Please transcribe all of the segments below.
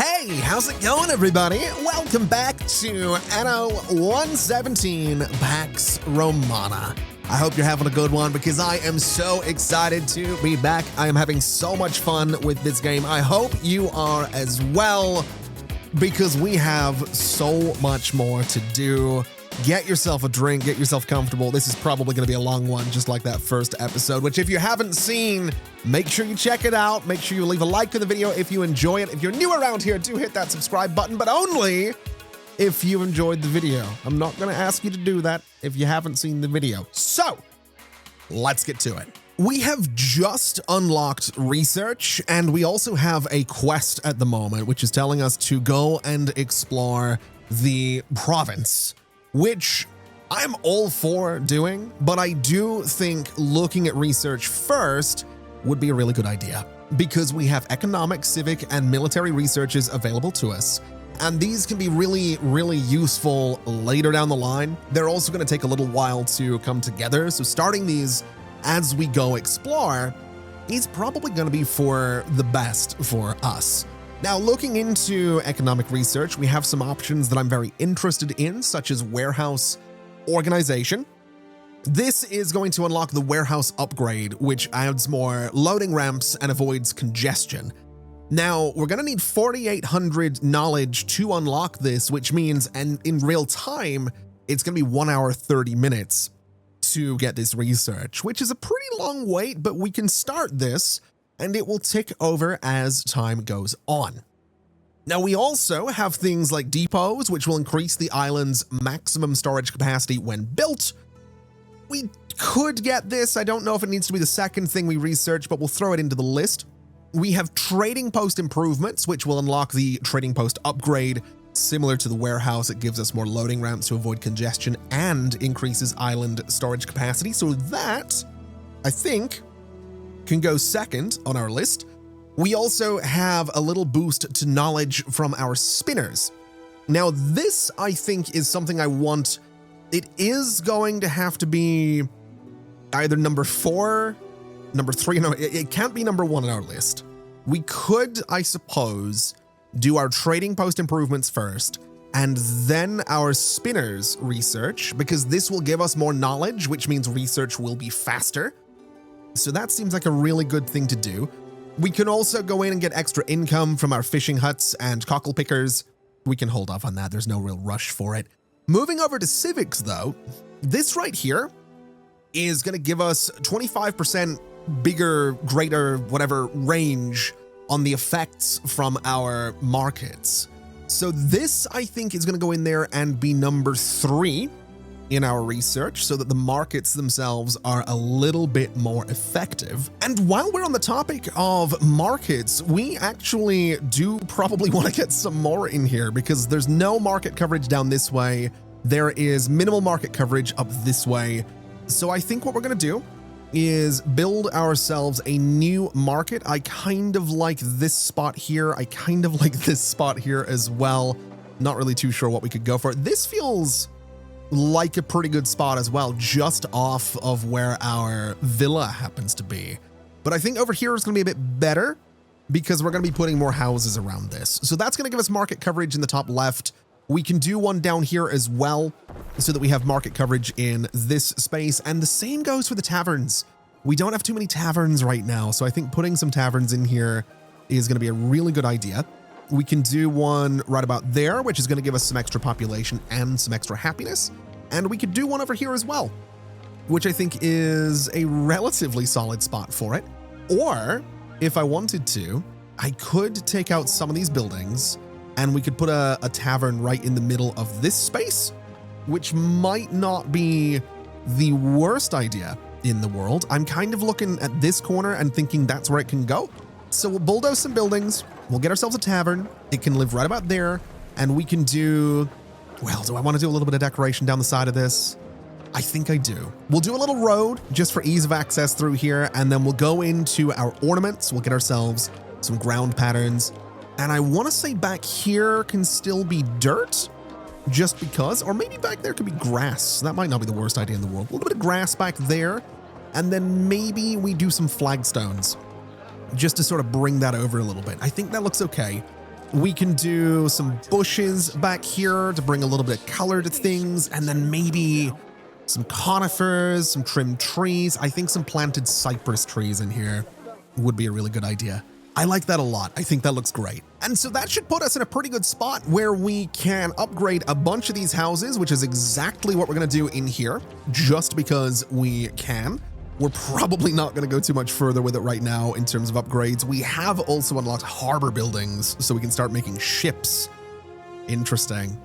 Hey, how's it going, everybody? Welcome back to Anno 117 Pax Romana. I hope you're having a good one because I am so excited to be back. I am having so much fun with this game. I hope you are as well because we have so much more to do. Get yourself a drink, get yourself comfortable. This is probably going to be a long one, just like that first episode, which if you haven't seen, make sure you check it out. Make sure you leave a like to the video if you enjoy it. If you're new around here, do hit that subscribe button, but only if you enjoyed the video. I'm not going to ask you to do that if you haven't seen the video. So let's get to it. We have just unlocked research, and we also have a quest at the moment, which is telling us to go and explore the province, which I'm all for doing, but I do think looking at research first would be a really good idea because we have economic, civic, and military researches available to us. And these can be really, really useful later down the line. They're also going to take a little while to come together. So starting these as we go explore is probably going to be for the best for us. Now, looking into economic research, we have some options that I'm very interested in, such as warehouse organization. This is going to unlock the warehouse upgrade, which adds more loading ramps and avoids congestion. Now, we're going to need 4,800 knowledge to unlock this, which means, and in real time, it's going to be 1 hour, 30 minutes to get this research, which is a pretty long wait, but we can start this and it will tick over as time goes on. Now, we also have things like depots, which will increase the island's maximum storage capacity when built. We could get this. I don't know if it needs to be the second thing we research, but we'll throw it into the list. We have trading post improvements, which will unlock the trading post upgrade. Similar to the warehouse, it gives us more loading ramps to avoid congestion and increases island storage capacity. So that, I think, can go second on our list. We also have a little boost to knowledge from our spinners. Now, this, I think, is something I want. It is going to have to be either number 4, number 3, no, it can't be number 1 on our list. We could, I suppose, do our trading post improvements first and then our spinners research, because this will give us more knowledge, which means research will be faster. So that seems like a really good thing to do. We can also go in and get extra income from our fishing huts and cockle pickers. We can hold off on that. There's no real rush for it. Moving over to civics, though, this right here is going to give us 25% bigger, greater, whatever range on the effects from our markets. So this, I think, is going to go in there and be number 3 in our research so that the markets themselves are a little bit more effective. And while we're on the topic of markets, we actually do probably want to get some more in here because there's no market coverage down this way. There is minimal market coverage up this way. So I think what we're going to do is build ourselves a new market. I kind of like this spot here. I kind of like this spot here as well. Not really too sure what we could go for. This feels like a pretty good spot as well, just off of where our villa happens to be. But I think over here is going to be a bit better because we're going to be putting more houses around this. So that's going to give us market coverage in the top left. We can do one down here as well so that we have market coverage in this space. And the same goes for the taverns. We don't have too many taverns right now, so I think putting some taverns in here is going to be a really good idea. We can do one right about there, which is going to give us some extra population and some extra happiness. And we could do one over here as well, which I think is a relatively solid spot for it. Or if I wanted to, I could take out some of these buildings and we could put a tavern right in the middle of this space, which might not be the worst idea in the world. I'm kind of looking at this corner and thinking that's where it can go. So we'll bulldoze some buildings. We'll get ourselves a tavern. It can live right about there. And we can do, well, do I want to do a little bit of decoration down the side of this? I think I do. We'll do a little road just for ease of access through here. And then we'll go into our ornaments. We'll get ourselves some ground patterns. And I want to say back here can still be dirt just because, or maybe back there could be grass. That might not be the worst idea in the world. A little bit of grass back there. And then maybe we do some flagstones just to sort of bring that over a little bit. I think that looks okay. We can do some bushes back here to bring a little bit of color to things, and then maybe some conifers, some trimmed trees. I think some planted cypress trees in here would be a really good idea. I like that a lot. I think that looks great. And so that should put us in a pretty good spot where we can upgrade a bunch of these houses, which is exactly what we're going to do in here, just because we can. We're probably not going to go too much further with it right now in terms of upgrades. We have also unlocked harbor buildings, so we can start making ships. Interesting.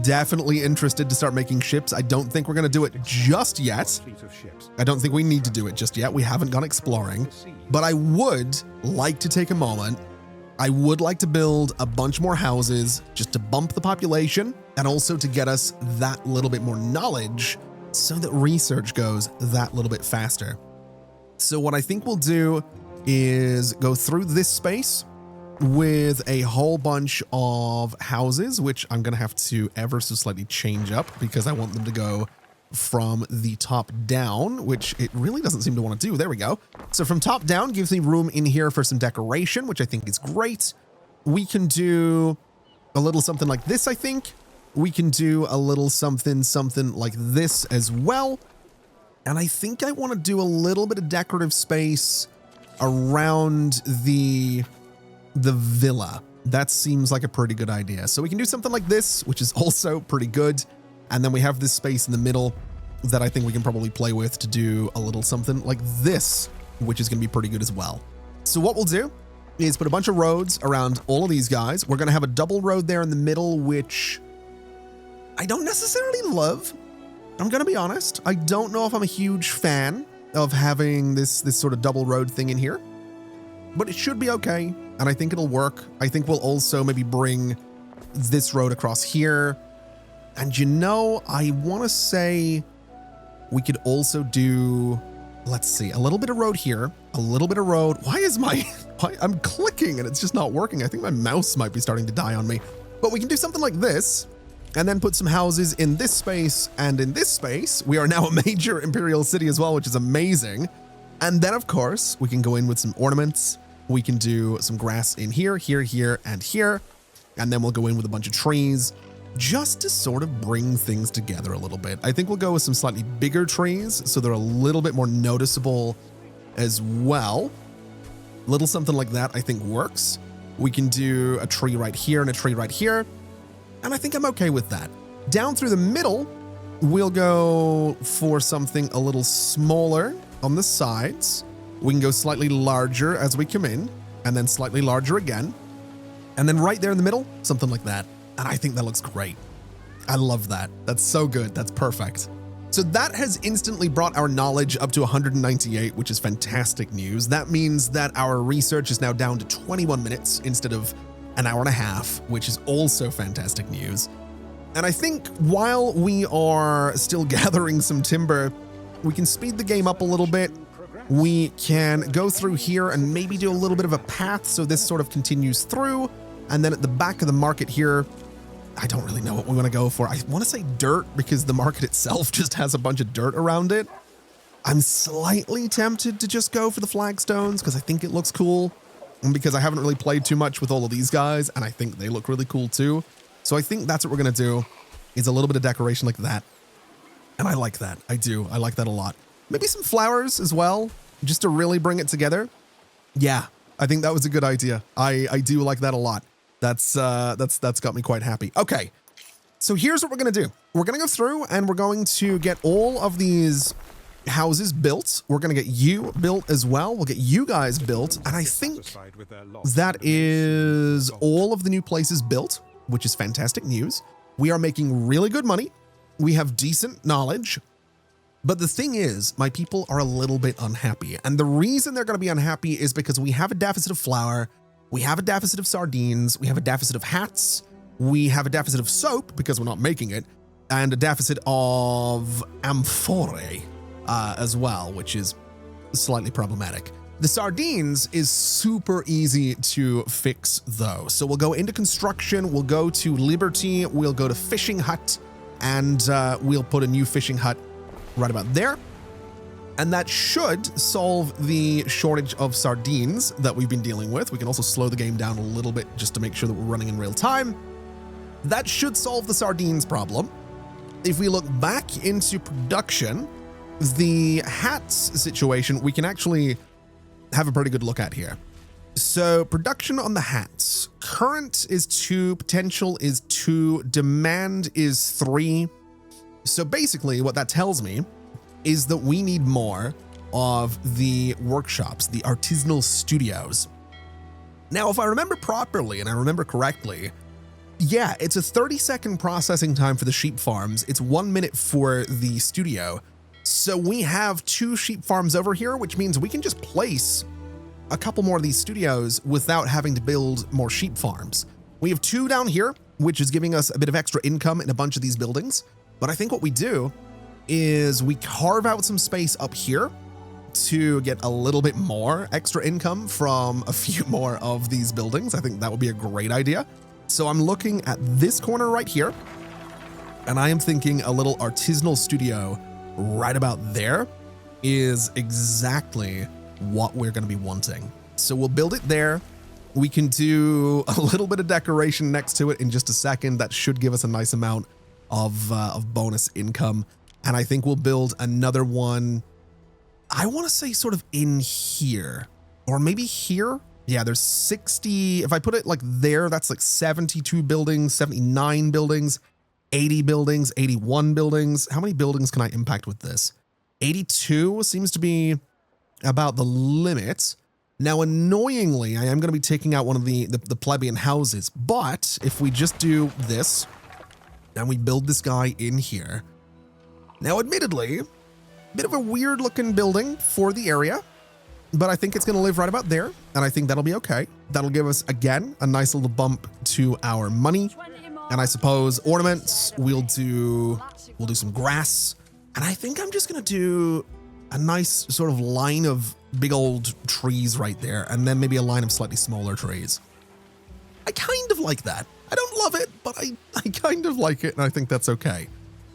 Definitely interested to start making ships. I don't think we're going to do it just yet. I don't think we need to do it just yet. We haven't gone exploring, but I would like to take a moment. I would like to build a bunch more houses just to bump the population and also to get us that little bit more knowledge so that research goes that little bit faster. So what I think we'll do is go through this space with a whole bunch of houses, which I'm going to have to ever so slightly change up because I want them to go from the top down, which it really doesn't seem to want to do. There we go. So from top down gives me room in here for some decoration, which I think is great. We can do a little something like this, I think. We can do a little something like this as well. And I think I want to do a little bit of decorative space around the villa. That seems like a pretty good idea. So we can do something like this, which is also pretty good. And then we have this space in the middle that I think we can probably play with to do a little something like this, which is going to be pretty good as well. So what we'll do is put a bunch of roads around all of these guys. We're going to have a double road there in the middle, which I don't necessarily love. I'm going to be honest. I don't know if I'm a huge fan of having this sort of double road thing in here, but it should be okay. And I think it'll work. I think we'll also maybe bring this road across here. And you know, I want to say we could also do, let's see, a little bit of road here, a little bit of road. Why is I'm clicking and it's just not working. I think my mouse might be starting to die on me, but we can do something like this and then put some houses in this space and in this space. We are now a major imperial city as well, which is amazing. And then of course we can go in with some ornaments. We can do some grass in here, here, and here. And then we'll go in with a bunch of trees just to sort of bring things together a little bit. I think we'll go with some slightly bigger trees so they're a little bit more noticeable as well. Little something like that I think works. We can do a tree right here and a tree right here. And I think I'm okay with that. Down through the middle, we'll go for something a little smaller on the sides. We can go slightly larger as we come in and then slightly larger again. And then right there in the middle, something like that. And I think that looks great. I love that. That's so good. That's perfect. So that has instantly brought our knowledge up to 198, which is fantastic news. That means that our research is now down to 21 minutes instead of an hour and a half, which is also fantastic news. And I think while we are still gathering some timber, we can speed the game up a little bit. We can go through here and maybe do a little bit of a path so this sort of continues through. And then at the back of the market here, I don't really know what we want to go for. I want to say dirt because the market itself just has a bunch of dirt around it. I'm slightly tempted to just go for the flagstones because I think it looks cool and because I haven't really played too much with all of these guys and I think they look really cool too. So I think that's what we're going to do is a little bit of decoration like that. And I like that. I do. I like that a lot. Maybe some flowers as well, just to really bring it together. Yeah, I think that was a good idea. I do like that a lot. That's got me quite happy. Okay, so here's what we're going to do. We're going to go through and we're going to get all of these houses built. We're going to get you built as well. We'll get you guys built. And I think that is all of the new places built, which is fantastic news. We are making really good money. We have decent knowledge. But the thing is, my people are a little bit unhappy. And the reason they're going to be unhappy is because we have a deficit of flour. We have a deficit of sardines, we have a deficit of hats, we have a deficit of soap because we're not making it, and a deficit of amphorae as well, which is slightly problematic. The sardines is super easy to fix though. So we'll go into construction, we'll go to Liberty, we'll go to fishing hut, and we'll put a new fishing hut right about there. And that should solve the shortage of sardines that we've been dealing with. We can also slow the game down a little bit just to make sure that we're running in real time. That should solve the sardines problem. If we look back into production, the hats situation, we can actually have a pretty good look at here. So production on the hats, current is 2, potential is 2, demand is 3. So basically what that tells me is that we need more of the workshops, the artisanal studios. Now, if I remember properly and I remember correctly, yeah, it's a 30-second processing time for the sheep farms. It's 1 minute for the studio. So we have 2 sheep farms over here, which means we can just place a couple more of these studios without having to build more sheep farms. We have 2 down here, which is giving us a bit of extra income in a bunch of these buildings. But I think what we do is we carve out some space up here to get a little bit more extra income from a few more of these buildings. I think that would be a great idea. So I'm looking at this corner right here, and I am thinking a little artisanal studio right about there is exactly what we're going to be wanting. So we'll build it there. We can do a little bit of decoration next to it in just a second. That should give us a nice amount of bonus income. And I think we'll build another one. I want to say sort of in here or maybe here. Yeah, there's 60. If I put it like there, that's like 72 buildings, 79 buildings, 80 buildings, 81 buildings. How many buildings can I impact with this? 82 seems to be about the limit. Now, annoyingly, I am going to be taking out one of the plebeian houses. But if we just do this and we build this guy in here. Now, admittedly, a bit of a weird looking building for the area, but I think it's going to live right about there. And I think that'll be okay. That'll give us, again, a nice little bump to our money. And I suppose ornaments, we'll do some grass. And I think I'm just going to do a nice sort of line of big old trees right there. And then maybe a line of slightly smaller trees. I kind of like that. I don't love it, but I kind of like it. And I think that's okay.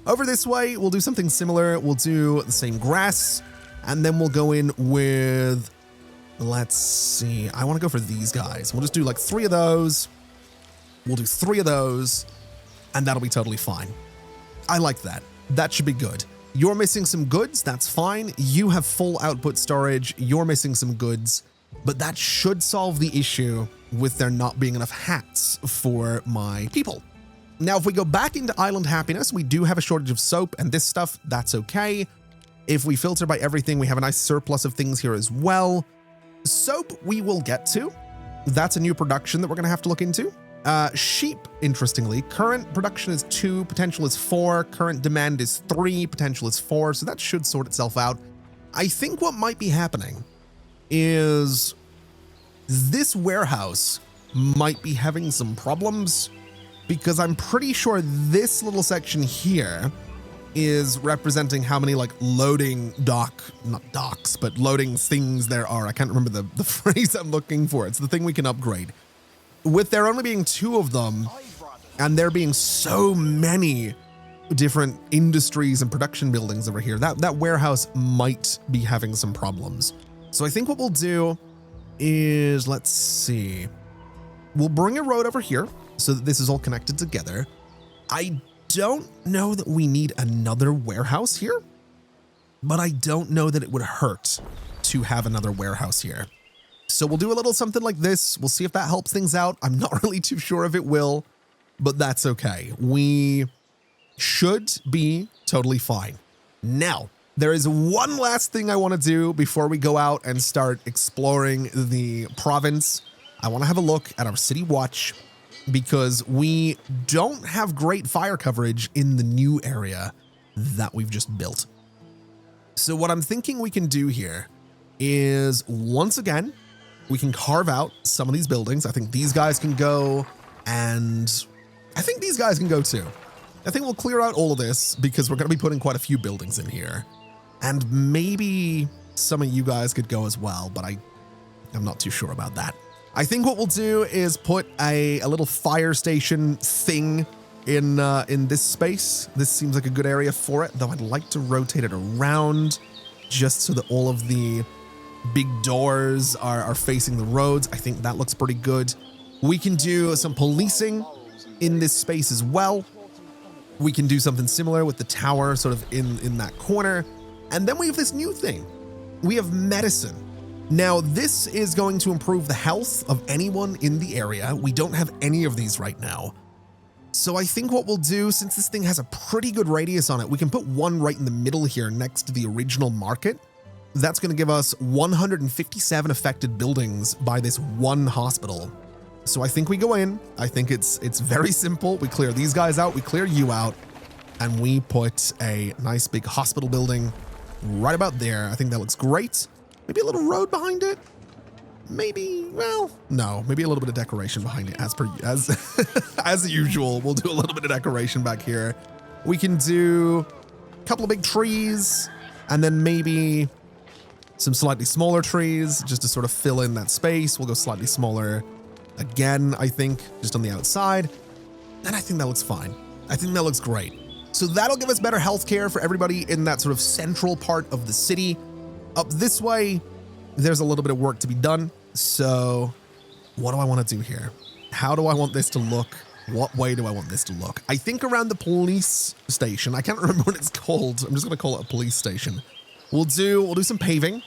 Over this way, we'll do something similar. We'll do the same grass, and then we'll go in with, let's see, I want to go for these guys. We'll just do like 3 of those. We'll do 3 of those, and that'll be totally fine. I like that. That should be good. You're missing some goods. That's fine. You have full output storage. You're missing some goods, but that should solve the issue with there not being enough hats for my people. Now, if we go back into Island Happiness, we do have a shortage of soap and this stuff. That's okay. If we filter by everything, we have a nice surplus of things here as well. Soap, we will get to. That's a new production that we're going to have to look into. Sheep, interestingly, current production is 2, potential is 4, current demand is 3, potential is 4, so that should sort itself out. I think what might be happening is this warehouse might be having some problems, because I'm pretty sure this little section here is representing how many like loading not docks, but loading things there are. I can't remember the phrase I'm looking for. It's the thing we can upgrade. With there only being 2 of them and there being so many different industries and production buildings over here, that warehouse might be having some problems. So I think what we'll do is, let's see, we'll bring a road over here so that this is all connected together. I don't know that we need another warehouse here, but I don't know that it would hurt to have another warehouse here. So we'll do a little something like this. We'll see if that helps things out. I'm not really too sure if it will, but that's okay. We should be totally fine. Now, there is one last thing I want to do before we go out and start exploring the province. I want to have a look at our city watch, because we don't have great fire coverage in the new area that we've just built. So what I'm thinking we can do here is, once again, we can carve out some of these buildings. I think these guys can go, and I think these guys can go too. I think we'll clear out all of this because we're going to be putting quite a few buildings in here. And maybe some of you guys could go as well, but I'm not too sure about that. I think what we'll do is put a little fire station thing in this space. This seems like a good area for it, though I'd like to rotate it around just so that all of the big doors are facing the roads. I think that looks pretty good. We can do some policing in this space as well. We can do something similar with the tower sort of in that corner. And then we have this new thing. We have medicine. Now, this is going to improve the health of anyone in the area. We don't have any of these right now. So I think what we'll do, since this thing has a pretty good radius on it, we can put one right in the middle here next to the original market. That's going to give us 157 affected buildings by this one hospital. So I think we go in. I think it's very simple. We clear these guys out, we clear you out, and we put a nice big hospital building right about there. I think that looks great. Maybe a little road behind it. Maybe, well, no, maybe a little bit of decoration behind it as usual. We'll do a little bit of decoration back here. We can do a couple of big trees and then maybe some slightly smaller trees just to sort of fill in that space. We'll go slightly smaller again, I think, just on the outside. And I think that looks fine. I think that looks great. So that'll give us better healthcare for everybody in that sort of central part of the city. Up this way, there's a little bit of work to be done. So what do I want to do here? How do I want this to look? What way do I want this to look? I think around the police station. I can't remember what it's called. I'm just going to call it a police station. We'll do some paving.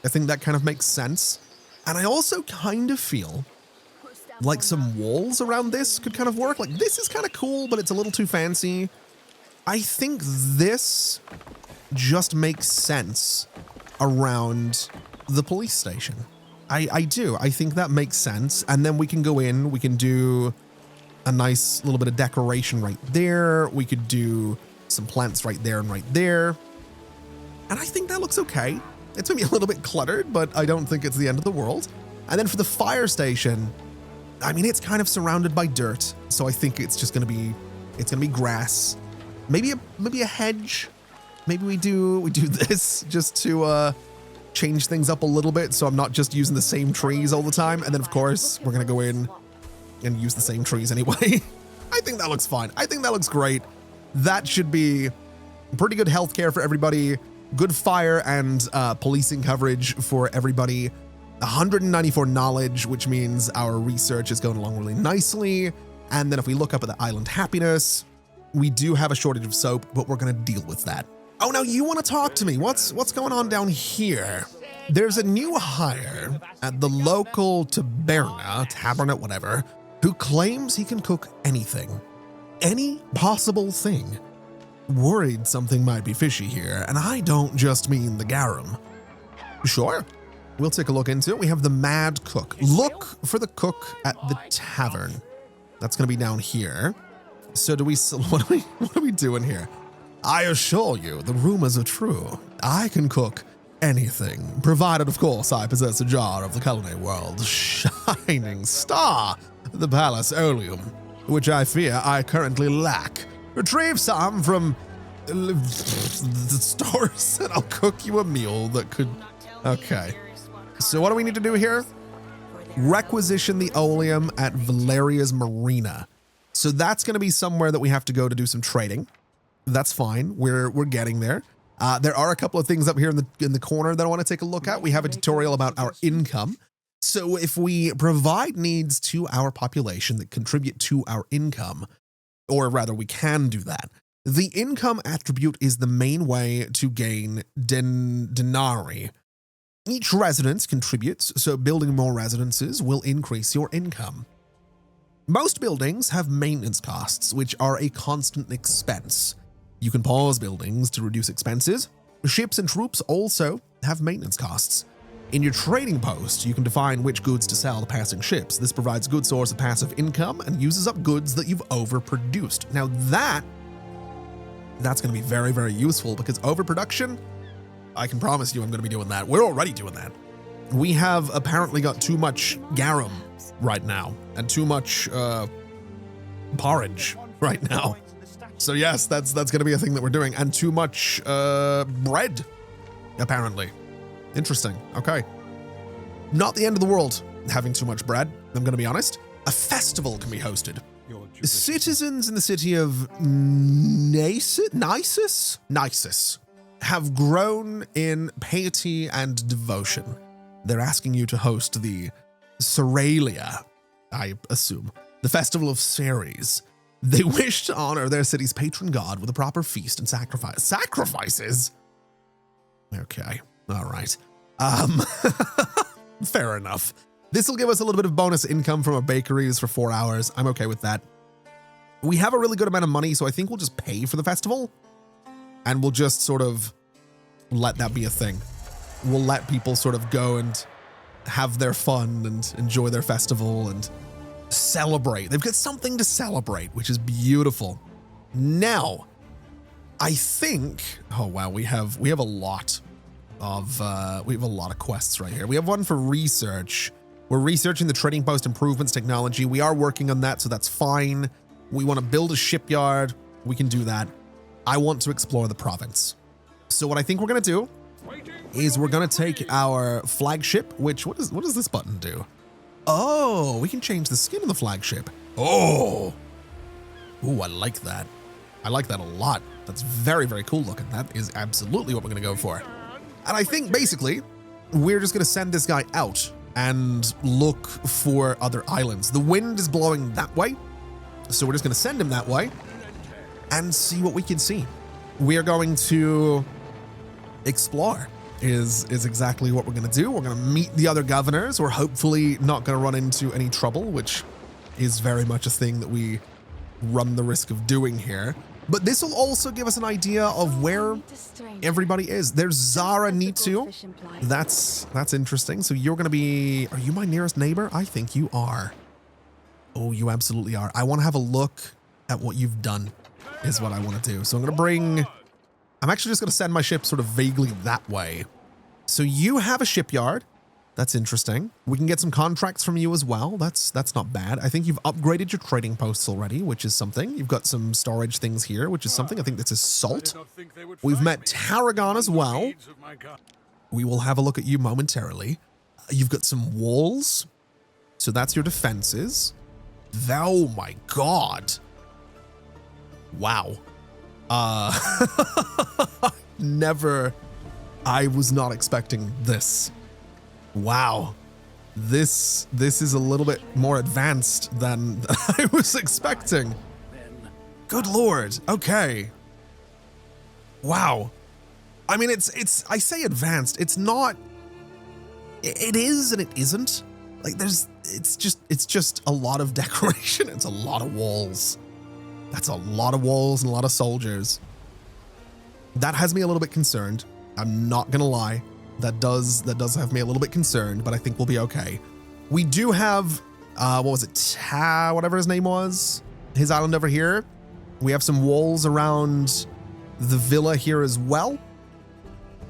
I think that kind of makes sense. And I also kind of feel like some walls around this could kind of work. Like, this is kind of cool, but it's a little too fancy. I think this just makes sense around the police station. I do. I think that makes sense. And then we can go in, we can do a nice little bit of decoration right there. We could do some plants right there and right there. And I think that looks okay. It's maybe a little bit cluttered, but I don't think it's the end of the world. And then for the fire station, I mean, it's kind of surrounded by dirt. So I think it's just going to be grass. Maybe a hedge. Maybe we do this just to change things up a little bit, so I'm not just using the same trees all the time. And then, of course, we're going to go in and use the same trees anyway. I think that looks fine. I think that looks great. That should be pretty good healthcare for everybody, good fire and policing coverage for everybody, 194 knowledge, which means our research is going along really nicely. And then if we look up at the island happiness, we do have a shortage of soap, but we're going to deal with that. Oh, now you want to talk to me. What's going on down here? There's a new hire at the local tavern, whatever, who claims he can cook anything. Any possible thing. Worried something might be fishy here, and I don't just mean the garum. Sure, we'll take a look into it. We have the Mad Cook. Look for the cook at the tavern. That's going to be down here. So what are we doing here? I assure you, the rumors are true. I can cook anything, provided, of course, I possess a jar of the culinary world's shining star, the Palace Oleum, which I fear I currently lack. Retrieve some from the stores, and I'll cook you a meal that could... Okay. So what do we need to do here? Requisition the oleum at Valeria's Marina. So that's going to be somewhere that we have to go to do some trading. That's fine. We're getting there. There are a couple of things up here in the corner that I want to take a look at. We have a tutorial about our income. So if we provide needs to our population that contribute to our income, or rather we can do that, the income attribute is the main way to gain denarii. Each residence contributes, so building more residences will increase your income. Most buildings have maintenance costs, which are a constant expense. You can pause buildings to reduce expenses. Ships and troops also have maintenance costs. In your trading post, you can define which goods to sell to passing ships. This provides a good source of passive income and uses up goods that you've overproduced. Now that's going to be very, very useful because overproduction, I can promise you I'm going to be doing that. We're already doing that. We have apparently got too much garum right now and too much porridge right now. So yes, that's going to be a thing that we're doing, and too much bread, apparently. Interesting. Okay. Not the end of the world having too much bread, I'm going to be honest. A festival can be hosted. Citizens in the city of Nisus have grown in piety and devotion. They're asking you to host the Ceralia, I assume, the Festival of Ceres. They wish to honor their city's patron god with a proper feast and sacrifice. Sacrifices? Okay, all right. Fair enough. This will give us a little bit of bonus income from our bakeries for 4 hours. I'm okay with that. We have a really good amount of money, so I think we'll just pay for the festival. And we'll just sort of let that be a thing. We'll let people sort of go and have their fun and enjoy their festival and celebrate. They've got something to celebrate, which is beautiful. Now, I think, oh wow, we have a lot of quests right here. We have one for research. We're researching the trading post improvements technology. We are working on that, so that's fine. We want to build a shipyard. We can do that. I want to explore the province. So what I think we're going to do is we're going to take our flagship, which, what does this button do? Oh, we can change the skin of the flagship. Oh, ooh, I like that. I like that a lot. That's very, very cool looking. That is absolutely what we're going to go for. And I think basically we're just going to send this guy out and look for other islands. The wind is blowing that way, so we're just going to send him that way and see what we can see. We are going to explore is exactly what we're going to do. We're going to meet the other governors. We're hopefully not going to run into any trouble, which is very much a thing that we run the risk of doing here. But this will also give us an idea of where everybody is. There's Zara Nitu. That's interesting. So you're going to be, are you my nearest neighbor? I think you are. Oh, you absolutely are. I want to have a look at what you've done is what I want to do. So I'm going to bring, I'm actually just going to send my ship sort of vaguely that way. So you have a shipyard. That's interesting. We can get some contracts from you as well. That's not bad. I think you've upgraded your trading posts already, which is something. You've got some storage things here, which is something. I think this is salt. We've met Tarragon as well. We will have a look at you momentarily. You've got some walls. So that's your defenses. Oh my God. Wow. I was not expecting this. Wow. This is a little bit more advanced than I was expecting. Good Lord. Okay. Wow. I mean, it's I say advanced. It's not, it is and it isn't. Like it's just a lot of decoration. It's a lot of walls. That's a lot of walls and a lot of soldiers. That has me a little bit concerned. I'm not gonna lie. That does have me a little bit concerned, but I think we'll be okay. We do have, what was it? Whatever his name was, his island over here. We have some walls around the villa here as well.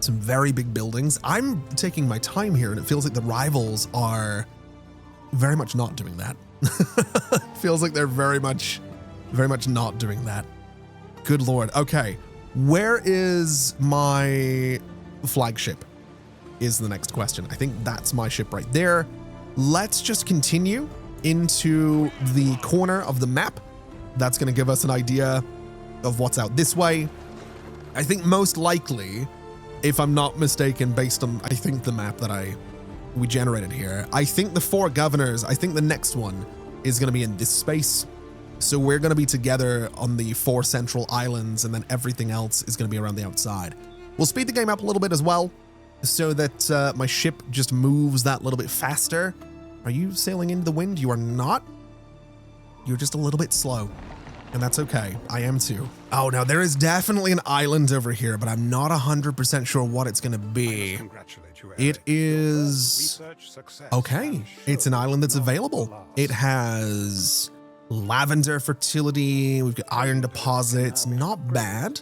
Some very big buildings. I'm taking my time here, and it feels like the rivals are very much not doing that. Feels like they're very much not doing that. Good Lord. Okay. Where is my flagship? Is the next question. I think that's my ship right there. Let's just continue into the corner of the map. That's going to give us an idea of what's out this way. I think most likely, if I'm not mistaken, based on, I think the map that we generated here, I think the 4 governors, I think the next one is going to be in this space. So we're going to be together on the 4 central islands, and then everything else is going to be around the outside. We'll speed the game up a little bit as well, so that my ship just moves that little bit faster. Are you sailing into the wind? You are not. You're just a little bit slow, and that's okay. I am too. Oh, now there is definitely an island over here, but I'm not 100% sure what it's going to be. It is okay. It's an island that's available. It has lavender fertility. We've got iron deposits. Not bad.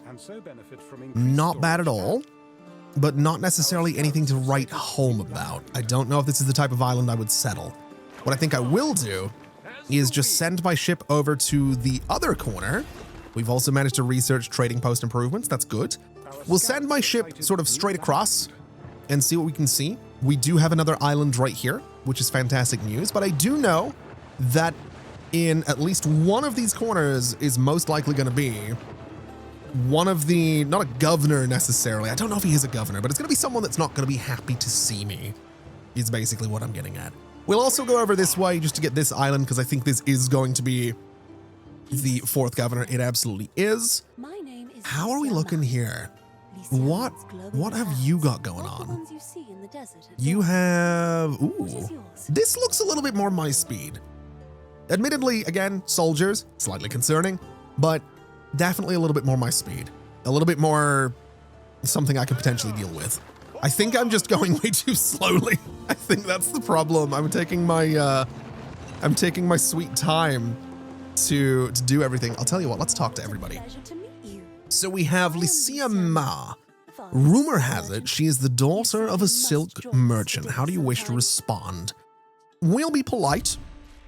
Not bad at all. But not necessarily anything to write home about. I don't know if this is the type of island I would settle. What I think I will do is just send my ship over to the other corner. We've also managed to research trading post improvements. That's good. We'll send my ship sort of straight across and see what we can see. We do have another island right here, which is fantastic news. But I do know that in at least one of these corners is most likely going to be one of the, not a governor necessarily. I don't know if he is a governor, but it's going to be someone that's not going to be happy to see me, is basically what I'm getting at. We'll also go over this way just to get this island, because I think this is going to be the fourth governor. It absolutely is. How are we looking here? What have you got going on? You have, ooh, this looks a little bit more my speed. Admittedly, again, soldiers, slightly concerning, but definitely a little bit more my speed. A little bit more something I could potentially deal with. I think I'm just going way too slowly. I think that's the problem. I'm taking my sweet time to do everything. I'll tell you what, let's talk to everybody. So we have Latium. Rumor has it she is the daughter of a silk merchant. How do you wish to respond? We'll be polite.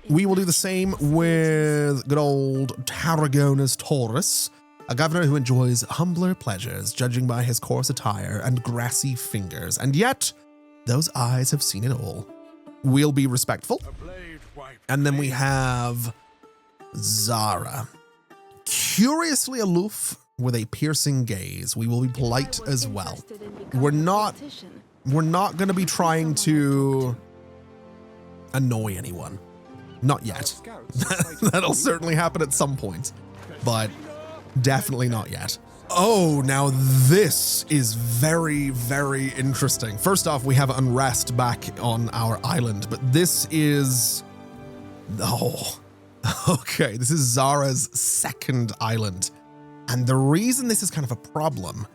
We will do the same with good old Tarragona's Taurus, a governor who enjoys humbler pleasures, judging by his coarse attire and grassy fingers, and yet those eyes have seen it all. We'll be respectful. And then we have Zara, curiously aloof with a piercing gaze. We will be polite as well. We're not going to be trying to annoy anyone. Not yet. That'll certainly happen at some point, but definitely not yet. Oh, now this is very, very interesting. First off, we have unrest back on our island, but this is, oh, okay. This is Zara's second island. And the reason this is kind of a problem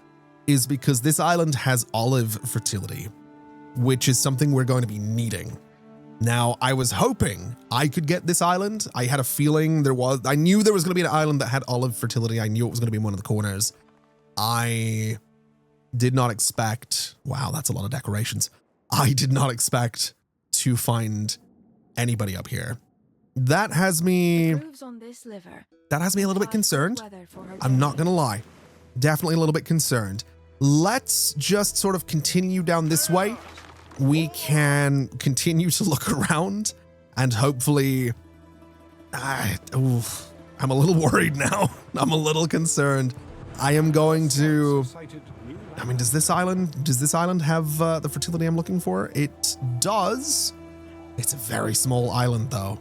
is because this island has olive fertility, which is something we're going to be needing. Now, I was hoping I could get this island. I had a feeling I knew there was going to be an island that had olive fertility. I knew it was going to be in one of the corners. I did not expect, wow, that's a lot of decorations. I did not expect to find anybody up here. That has me a little bit concerned. I'm not going to lie. Definitely a little bit concerned. Let's just sort of continue down this way. We can continue to look around and hopefully, I'm a little worried now. I'm a little concerned. I am going to, I mean, does this island have the fertility I'm looking for? It does. It's a very small island though.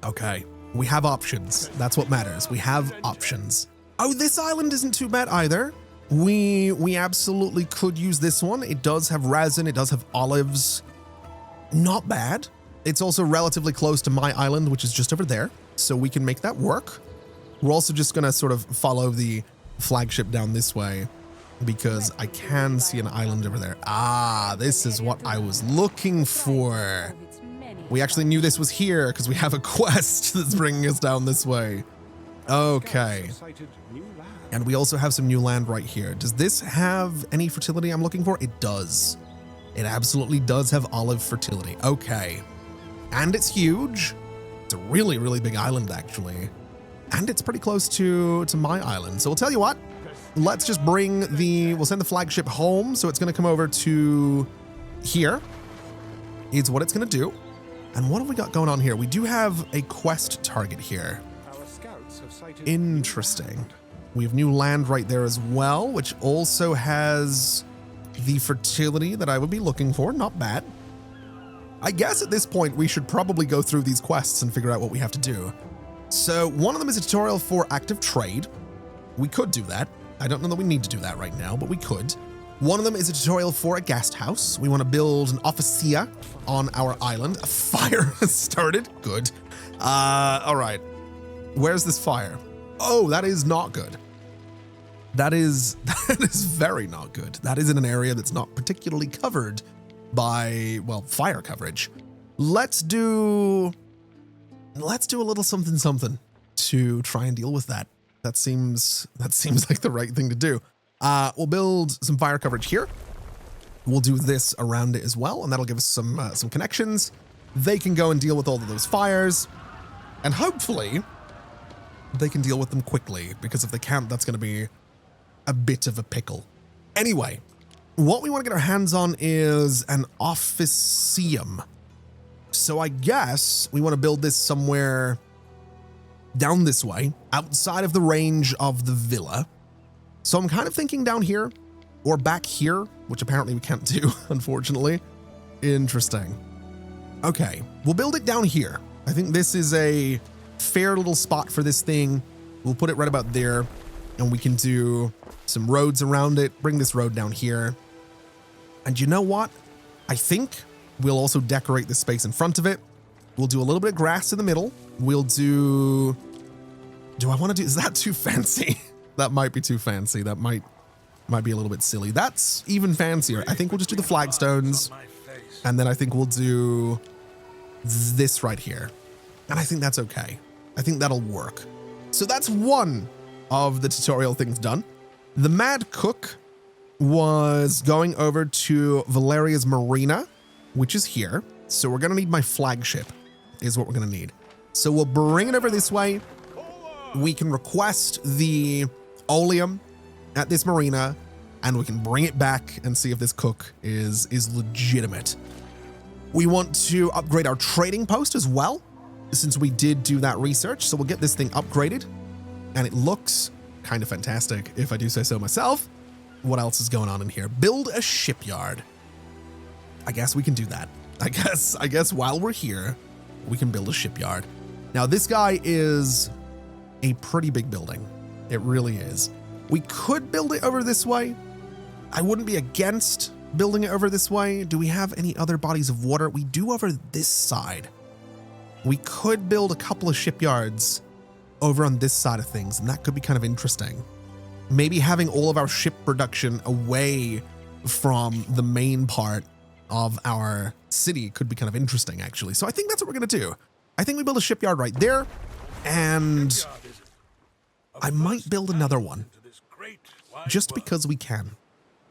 Okay, we have options. That's what matters. We have options. Oh, this island isn't too bad either. We absolutely could use this one. It does have resin. It does have olives. Not bad. It's also relatively close to my island, which is just over there. So we can make that work. We're also just going to sort of follow the flagship down this way because I can see an island over there. Ah, this is what I was looking for. We actually knew this was here because we have a quest that's bringing us down this way. Okay. And we also have some new land right here. Does this have any fertility I'm looking for? It does. It absolutely does have olive fertility. Okay. And it's huge. It's a really, really big island, actually. And it's pretty close to my island. So we'll tell you what. Let's just we'll send the flagship home. So it's going to come over to here. Is what it's going to do. And what have we got going on here? We do have a quest target here. Interesting. We have new land right there as well, which also has the fertility that I would be looking for. Not bad. I guess at this point, we should probably go through these quests and figure out what we have to do. So one of them is a tutorial for active trade. We could do that. I don't know that we need to do that right now, but we could. One of them is a tutorial for a guest house. We want to build an officia on our island. A fire has started. Good. All right. Where's this fire? Oh, that is not good. That is very not good. That is in an area that's not particularly covered by, well, fire coverage. Let's do a little something to try and deal with that. That seems like the right thing to do. We'll build some fire coverage here. We'll do this around it as well, and that'll give us some connections. They can go and deal with all of those fires, and hopefully they can deal with them quickly, because if they can't, that's going to be a bit of a pickle. Anyway, what we want to get our hands on is an officium. So I guess we want to build this somewhere down this way, outside of the range of the villa. So I'm kind of thinking down here or back here, which apparently we can't do, unfortunately. Interesting. Okay, we'll build it down here. I think this is a fair little spot for this thing. We'll put it right about there, and we can do some roads around it. Bring this road down here. And you know what? I think we'll also decorate the space in front of it. We'll do a little bit of grass in the middle. We'll do I want to do, is that too fancy? That might be too fancy. That might be a little bit silly. That's even fancier. I think we'll just do the flagstones, and then I think we'll do this right here. And I think that's okay. I think that'll work. So that's one of the tutorial things done. The Mad Cook was going over to Valeria's Marina, which is here. So we're going to need my flagship is what we're going to need. So we'll bring it over this way. We can request the oleum at this marina, and we can bring it back and see if this cook is legitimate. We want to upgrade our trading post as well, since we did do that research. So we'll get this thing upgraded, and it looks kind of fantastic, if I do say so myself. What else is going on in here? Build a shipyard. I guess we can do that. I guess while we're here, we can build a shipyard. Now, this guy is a pretty big building. It really is. We could build it over this way. I wouldn't be against building it over this way. Do we have any other bodies of water? We do over this side. We could build a couple of shipyards over on this side of things, and that could be kind of interesting. Maybe having all of our ship production away from the main part of our city could be kind of interesting, actually. So I think that's what we're going to do. I think we build a shipyard right there, and I might build another one just because we can.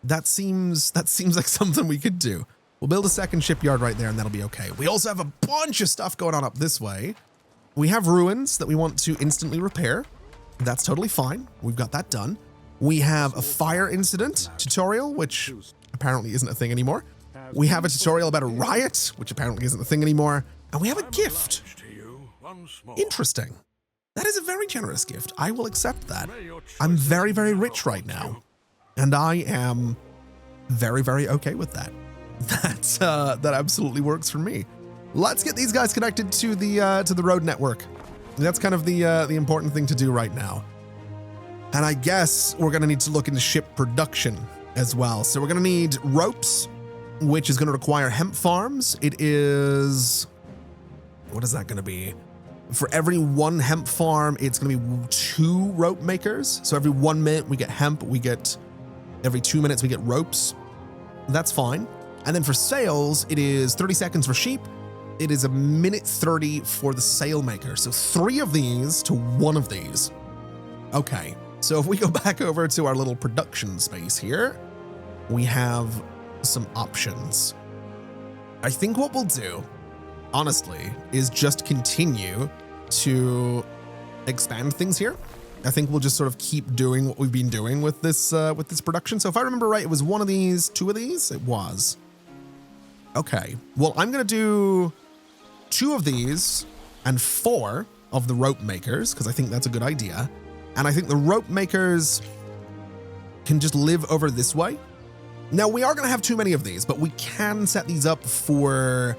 That seems like something we could do. We'll build a second shipyard right there, and that'll be okay. We also have a bunch of stuff going on up this way. We have ruins that we want to instantly repair. That's totally fine. We've got that done. We have a fire incident tutorial, which apparently isn't a thing anymore. We have a tutorial about a riot, which apparently isn't a thing anymore. And we have a gift. Interesting. That is a very generous gift. I will accept that. I'm very, very rich right now, and I am very, very okay with that. That absolutely works for me. Let's get these guys connected to the road network. That's kind of the important thing to do right now. And I guess we're going to need to look into ship production as well. So we're going to need ropes, which is going to require hemp farms. It is, what is that going to be? For every one hemp farm, it's going to be 2 rope makers. So every 1 minute we get hemp, every 2 minutes we get ropes. That's fine. And then for sales, it is 30 seconds for sheep. It is a minute 30 for the sail maker. So 3 of these to 1 of these. Okay. So if we go back over to our little production space here, we have some options. I think what we'll do, honestly, is just continue to expand things here. I think we'll just sort of keep doing what we've been doing with this production. So if I remember right, it was 1 of these, 2 of these. It was. Okay. Well, I'm going to do 2 of these and 4 of the rope makers, because I think that's a good idea. And I think the rope makers can just live over this way. Now, we are going to have too many of these, but we can set these up for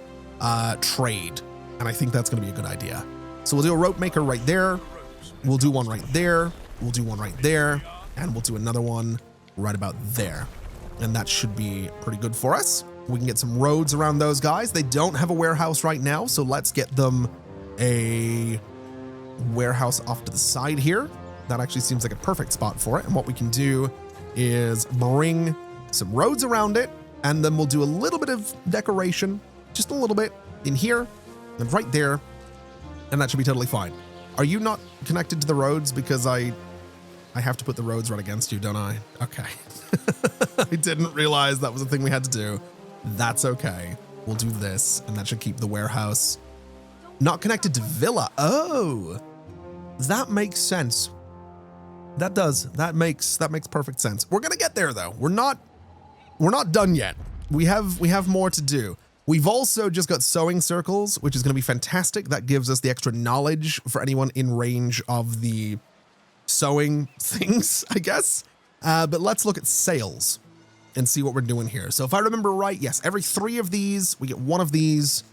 trade. And I think that's going to be a good idea. So we'll do a rope maker right there. We'll do one right there. We'll do one right there. And we'll do another one right about there. And that should be pretty good for us. We can get some roads around those guys. They don't have a warehouse right now, so let's get them a warehouse off to the side here. That actually seems like a perfect spot for it. And what we can do is bring some roads around it, and then we'll do a little bit of decoration, just a little bit in here and right there, and that should be totally fine. Are you not connected to the roads? Because I have to put the roads right against you, don't I? Okay. I didn't realize that was a thing we had to do. That's okay. We'll do this, and that should keep the warehouse not connected to Villa. Oh, that makes sense. That does. That makes perfect sense. We're gonna get there though. We're not done yet. We have more to do. We've also just got sewing circles, which is going to be fantastic. That gives us the extra knowledge for anyone in range of the sewing things, I guess. But let's look at sails and see what we're doing here. So if I remember right, yes, every 3 of these, we get 1 of these.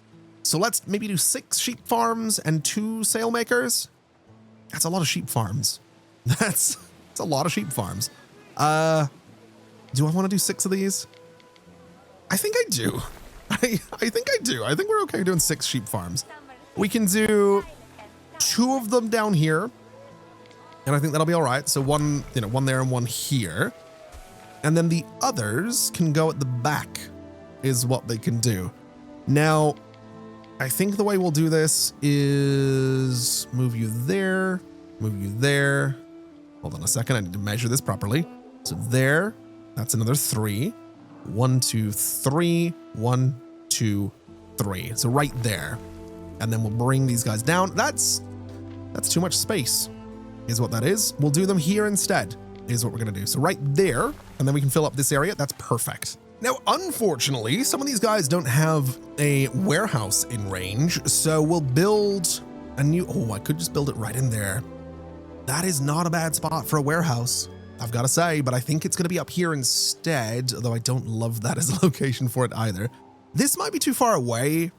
So let's maybe do 6 sheep farms and 2 sail makers. That's a lot of sheep farms. That's a lot of sheep farms. Do I want to do 6 of these? I think I do. I think I do. I think we're okay doing 6 sheep farms. We can do 2 of them down here. And I think that'll be all right. So one there and 1 here. And then the others can go at the back is what they can do. Now, I think the way we'll do this is move you there, move you there. Hold on a second. I need to measure this properly. So there, that's another 3. 1, 2, 3, 1, 2, 3. So right there. And then we'll bring these guys down. That's too much space is what that is. We'll do them here instead is what we're going to do. So right there, and then we can fill up this area. That's perfect. Now, unfortunately, some of these guys don't have a warehouse in range. So we'll build a new, oh, I could just build it right in there. That is not a bad spot for a warehouse, I've got to say, but I think it's going to be up here instead, although I don't love that as a location for it either. This might be too far away,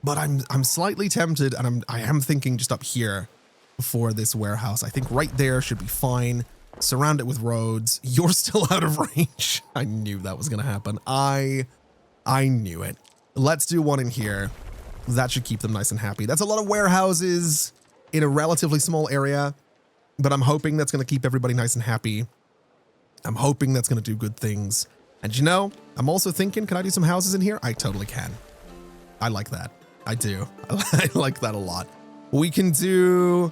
but I'm slightly tempted, and I am thinking just up here for this warehouse. I think right there should be fine. Surround it with roads. You're still out of range. I knew that was going to happen. I knew it. Let's do 1 in here. That should keep them nice and happy. That's a lot of warehouses in a relatively small area, but I'm hoping that's going to keep everybody nice and happy. I'm hoping that's going to do good things. And you know, I'm also thinking, can I do some houses in here? I totally can. I like that. I do. I like that a lot. We can do,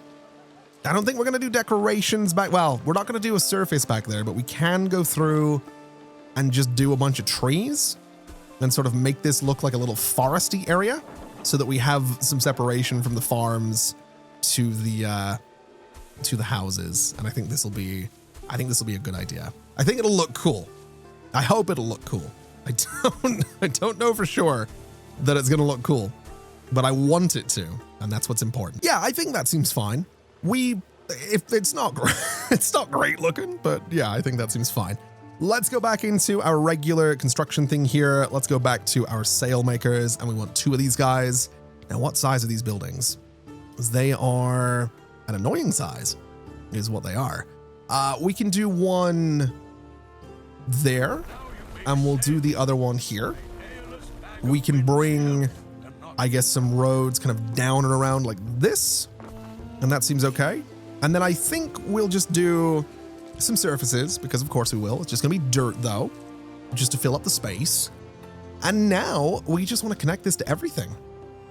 I don't think we're going to do decorations back. Well, we're not going to do a surface back there, but we can go through and just do a bunch of trees and sort of make this look like a little foresty area so that we have some separation from the farms to the houses. And I think this will be a good idea. I think it'll look cool. I hope it'll look cool. I don't know for sure that it's going to look cool, but I want it to, and that's what's important. Yeah, I think that seems fine. If it's not great, it's not great looking, but yeah, I think that seems fine. Let's go back into our regular construction thing here. Let's go back to our sail makers, and we want 2 of these guys. Now, what size are these buildings? They are an annoying size, is what they are. We can do 1 there, and we'll do the other one here. We can bring, I guess, some roads kind of down and around like this, and that seems okay. And then I think we'll just do some surfaces, because of course we will. It's just gonna be dirt though, just to fill up the space. And now we just want to connect this to everything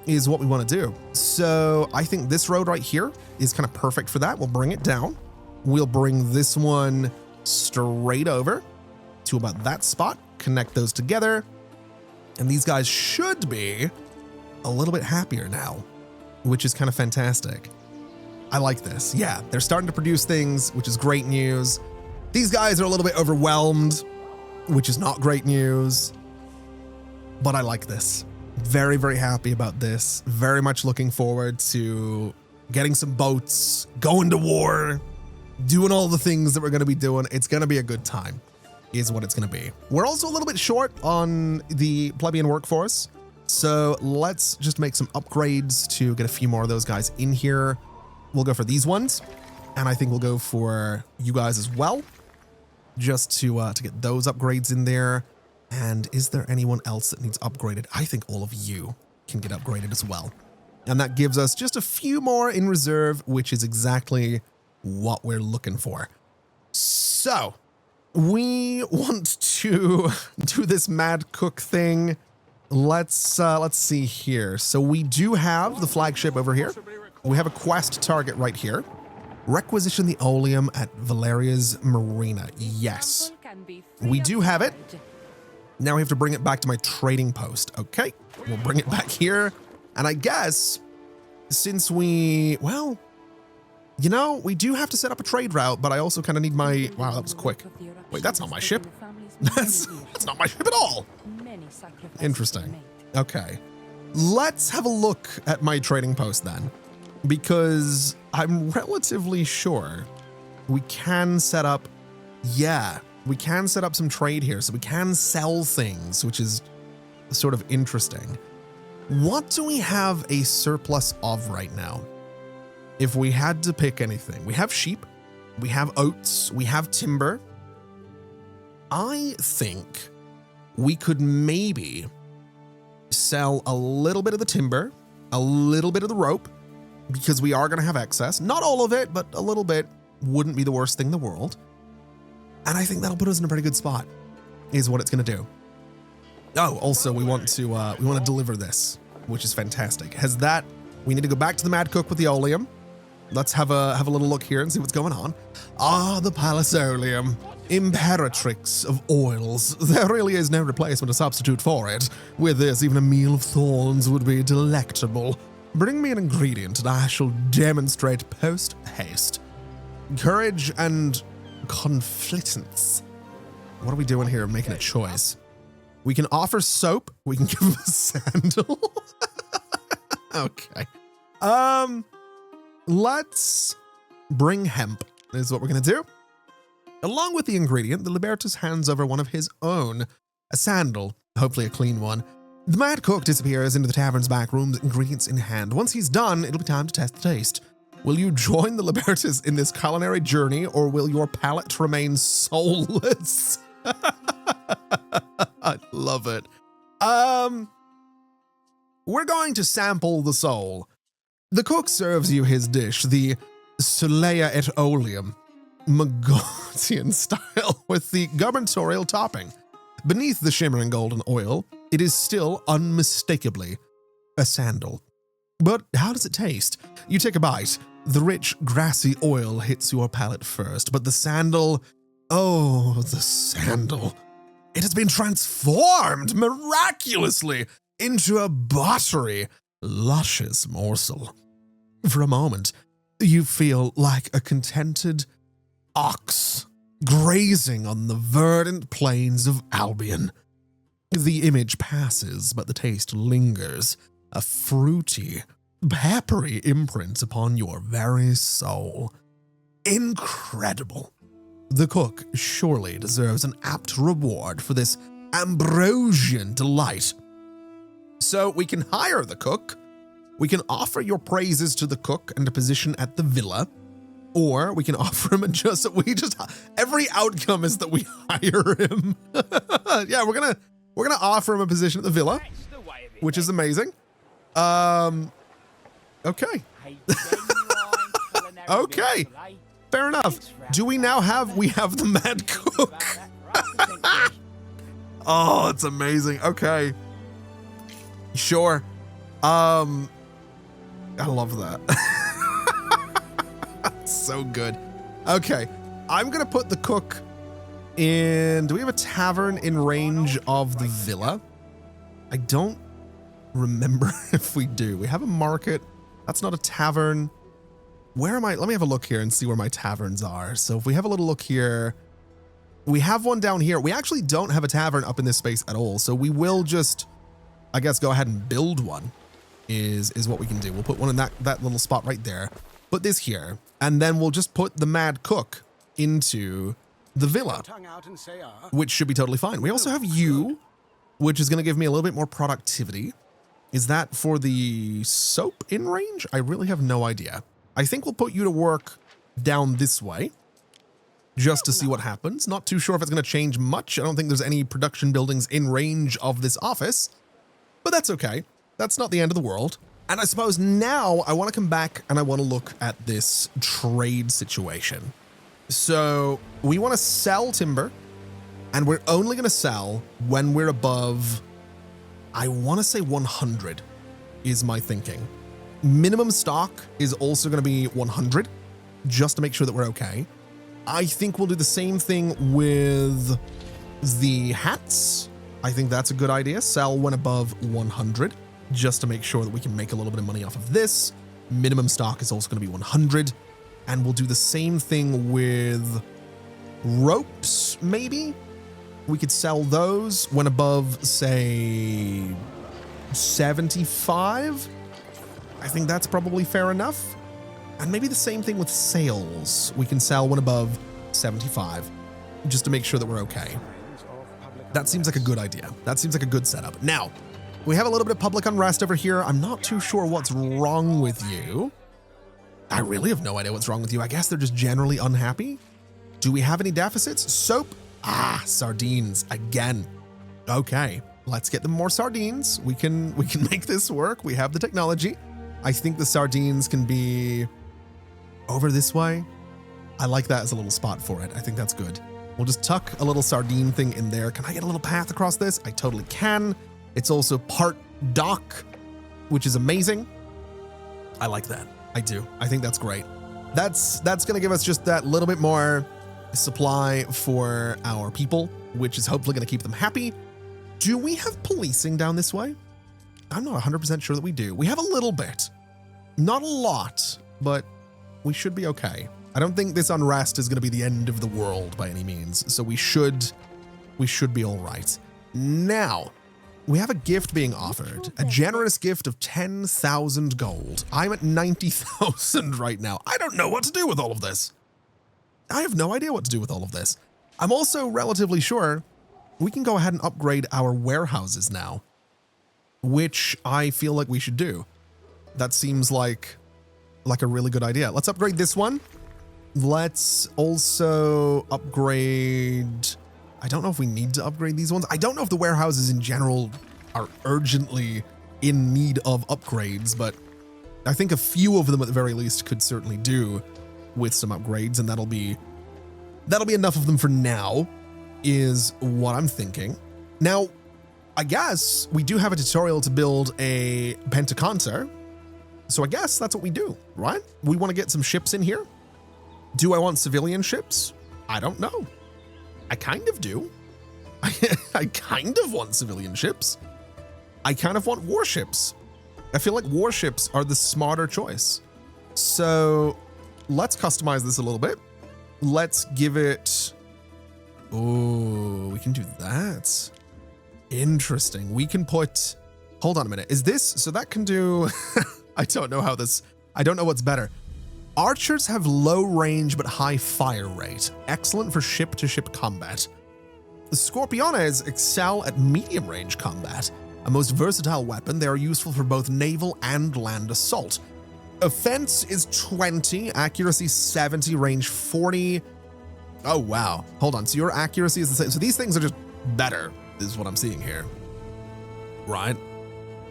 is what we want to do. So I think this road right here is kind of perfect for that. We'll bring it down. We'll bring this one straight over to about that spot, connect those together. And these guys should be a little bit happier now, which is kind of fantastic. I like this. Yeah, they're starting to produce things, which is great news. These guys are a little bit overwhelmed, which is not great news, but I like this. Very, very happy about this. Very much looking forward to getting some boats, going to war, doing all the things that we're going to be doing. It's going to be a good time, is what it's going to be. We're also a little bit short on the plebeian workforce, so let's just make some upgrades to get a few more of those guys in here. We'll go for these ones, and I think we'll go for you guys as well, just to get those upgrades in there. And is there anyone else that needs upgraded? I think all of you can get upgraded as well. And that gives us just a few more in reserve, which is exactly what we're looking for. So we want to do this mad cook thing. Let's see here. So we do have the flagship over here. We have a quest target right here. Requisition the oleum at Valeria's Marina. Yes, we do have it. Now we have to bring it back to my trading post. Okay, we'll bring it back here. And I guess since well, you know, we do have to set up a trade route, but I also kind of need my, wow, that was quick. Wait, that's not my ship. That's not my ship at all. Interesting. Okay. Let's have a look at my trading post then, because I'm relatively sure we can set up, we can set up some trade here, so we can sell things, which is sort of interesting. What do we have a surplus of right now? If we had to pick anything, we have sheep, we have oats, we have timber. I think we could maybe sell a little bit of the timber, a little bit of the rope, because we are going to have excess. Not all of it, but a little bit wouldn't be the worst thing in the world. And I think that'll put us in a pretty good spot, is what it's going to do. Oh, also we want to deliver this, which is fantastic. We need to go back to the Mad Cook with the oleum. Let's have a little look here and see what's going on. Ah, the Palace Oleum, imperatrix of oils. There really is no replacement or substitute for it. With this, even a meal of thorns would be delectable. Bring me an ingredient and I shall demonstrate post-haste. Courage and conflictence. What are we doing here? Making a choice. We can offer soap. We can give him a sandal. Okay. Let's bring hemp, is what we're going to do. Along with the ingredient, the Libertus hands over one of his own, a sandal, hopefully a clean one. The Mad Cook disappears into the tavern's back rooms, ingredients in hand. Once he's done, it'll be time to test the taste. Will you join the Libertus in this culinary journey, or will your palate remain soulless? I love it. We're going to sample the soul. The cook serves you his dish, the Solea et Oleum, Magotian style, with the gubernatorial topping. Beneath the shimmering golden oil, it is still unmistakably a sandal. But how does it taste? You take a bite. The rich, grassy oil hits your palate first, but the sandal, oh, the sandal. It has been transformed miraculously into a buttery, luscious morsel. For a moment, you feel like a contented ox grazing on the verdant plains of Albion. The image passes, but the taste lingers, a fruity, peppery imprint upon your very soul. Incredible. The cook surely deserves an apt reward for this ambrosian delight. So we can hire the cook, we can offer your praises to the cook and a position at the villa, or we can offer him every outcome is that we hire him. Yeah, we're gonna offer him a position at the villa, which is amazing. Okay. Okay. Fair enough. Do we now have the Mad Cook? Oh, it's amazing. Okay. Sure. I love that. So good. Okay. I'm going to put the cook in. Do we have a tavern in range of the villa? I don't remember if we do. We have a market. That's not a tavern. Where am I? Let me have a look here and see where my taverns are. So if we have a little look here, we have one down here. We actually don't have a tavern up in this space at all. So we will just, I guess, go ahead and build one is what we can do. We'll put one in that little spot right there. Put this here. And then we'll just put the Mad Cook into the villa, which should be totally fine. We also have you, which is going to give me a little bit more productivity. Is that for the soap in range? I really have no idea. I think we'll put you to work down this way just to see what happens. Not too sure if it's going to change much. I don't think there's any production buildings in range of this office, but that's okay. That's not the end of the world. And I suppose now I want to come back and I want to look at this trade situation. So we want to sell timber, and we're only going to sell when we're above, I want to say 100 is my thinking. Minimum stock is also going to be 100, just to make sure that we're okay. I think we'll do the same thing with the hats. I think that's a good idea. Sell when above 100, just to make sure that we can make a little bit of money off of this. Minimum stock is also going to be 100. And we'll do the same thing with ropes, maybe? We could sell those when above, say, 75. I think that's probably fair enough. And maybe the same thing with sales. We can sell one above 75 just to make sure that we're okay. That seems like a good idea. That seems like a good setup. Now, we have a little bit of public unrest over here. I'm not too sure what's wrong with you. I really have no idea what's wrong with you. I guess they're just generally unhappy. Do we have any deficits? Soap? Ah, sardines again. Okay, let's get them more sardines. We can make this work. We have the technology. I think the sardines can be over this way. I like that as a little spot for it. I think that's good. We'll just tuck a little sardine thing in there. Can I get a little path across this? I totally can. It's also part dock, which is amazing. I like that. I do. I think that's great. That's going to give us just that little bit more supply for our people, which is hopefully going to keep them happy. Do we have policing down this way? I'm not 100% sure that we do. We have a little bit. Not a lot, but we should be okay. I don't think this unrest is going to be the end of the world by any means, so we should be all right. Now, we have a gift being offered, a generous gift of 10,000 gold. I'm at 90,000 right now. I don't know what to do with all of this. I have no idea what to do with all of this. I'm also relatively sure we can go ahead and upgrade our warehouses now, which I feel like we should do. That seems like a really good idea. Let's upgrade this one. Let's also upgrade... I don't know if we need to upgrade these ones. I don't know if the warehouses in general are urgently in need of upgrades, but I think a few of them at the very least could certainly do with some upgrades, and that'll be enough of them for now, is what I'm thinking. Now, I guess we do have a tutorial to build a Pentaconter, so I guess that's what we do, right? We want to get some ships in here. Do I want civilian ships? I don't know. I kind of do. I kind of want civilian ships. I kind of want warships. I feel like warships are the smarter choice. So let's customize this a little bit. Let's give it... Oh, we can do that. Interesting. We can put... Hold on a minute. Is this... So that can do... I don't know how this... I don't know what's better. Archers have low range but high fire rate. Excellent for ship-to-ship combat. The Scorpiones excel at medium range combat. A most versatile weapon, they are useful for both naval and land assault. Offense is 20, accuracy 70, range 40. Oh, wow. Hold on. So your accuracy is the same. So these things are just better, is what I'm seeing here. Right.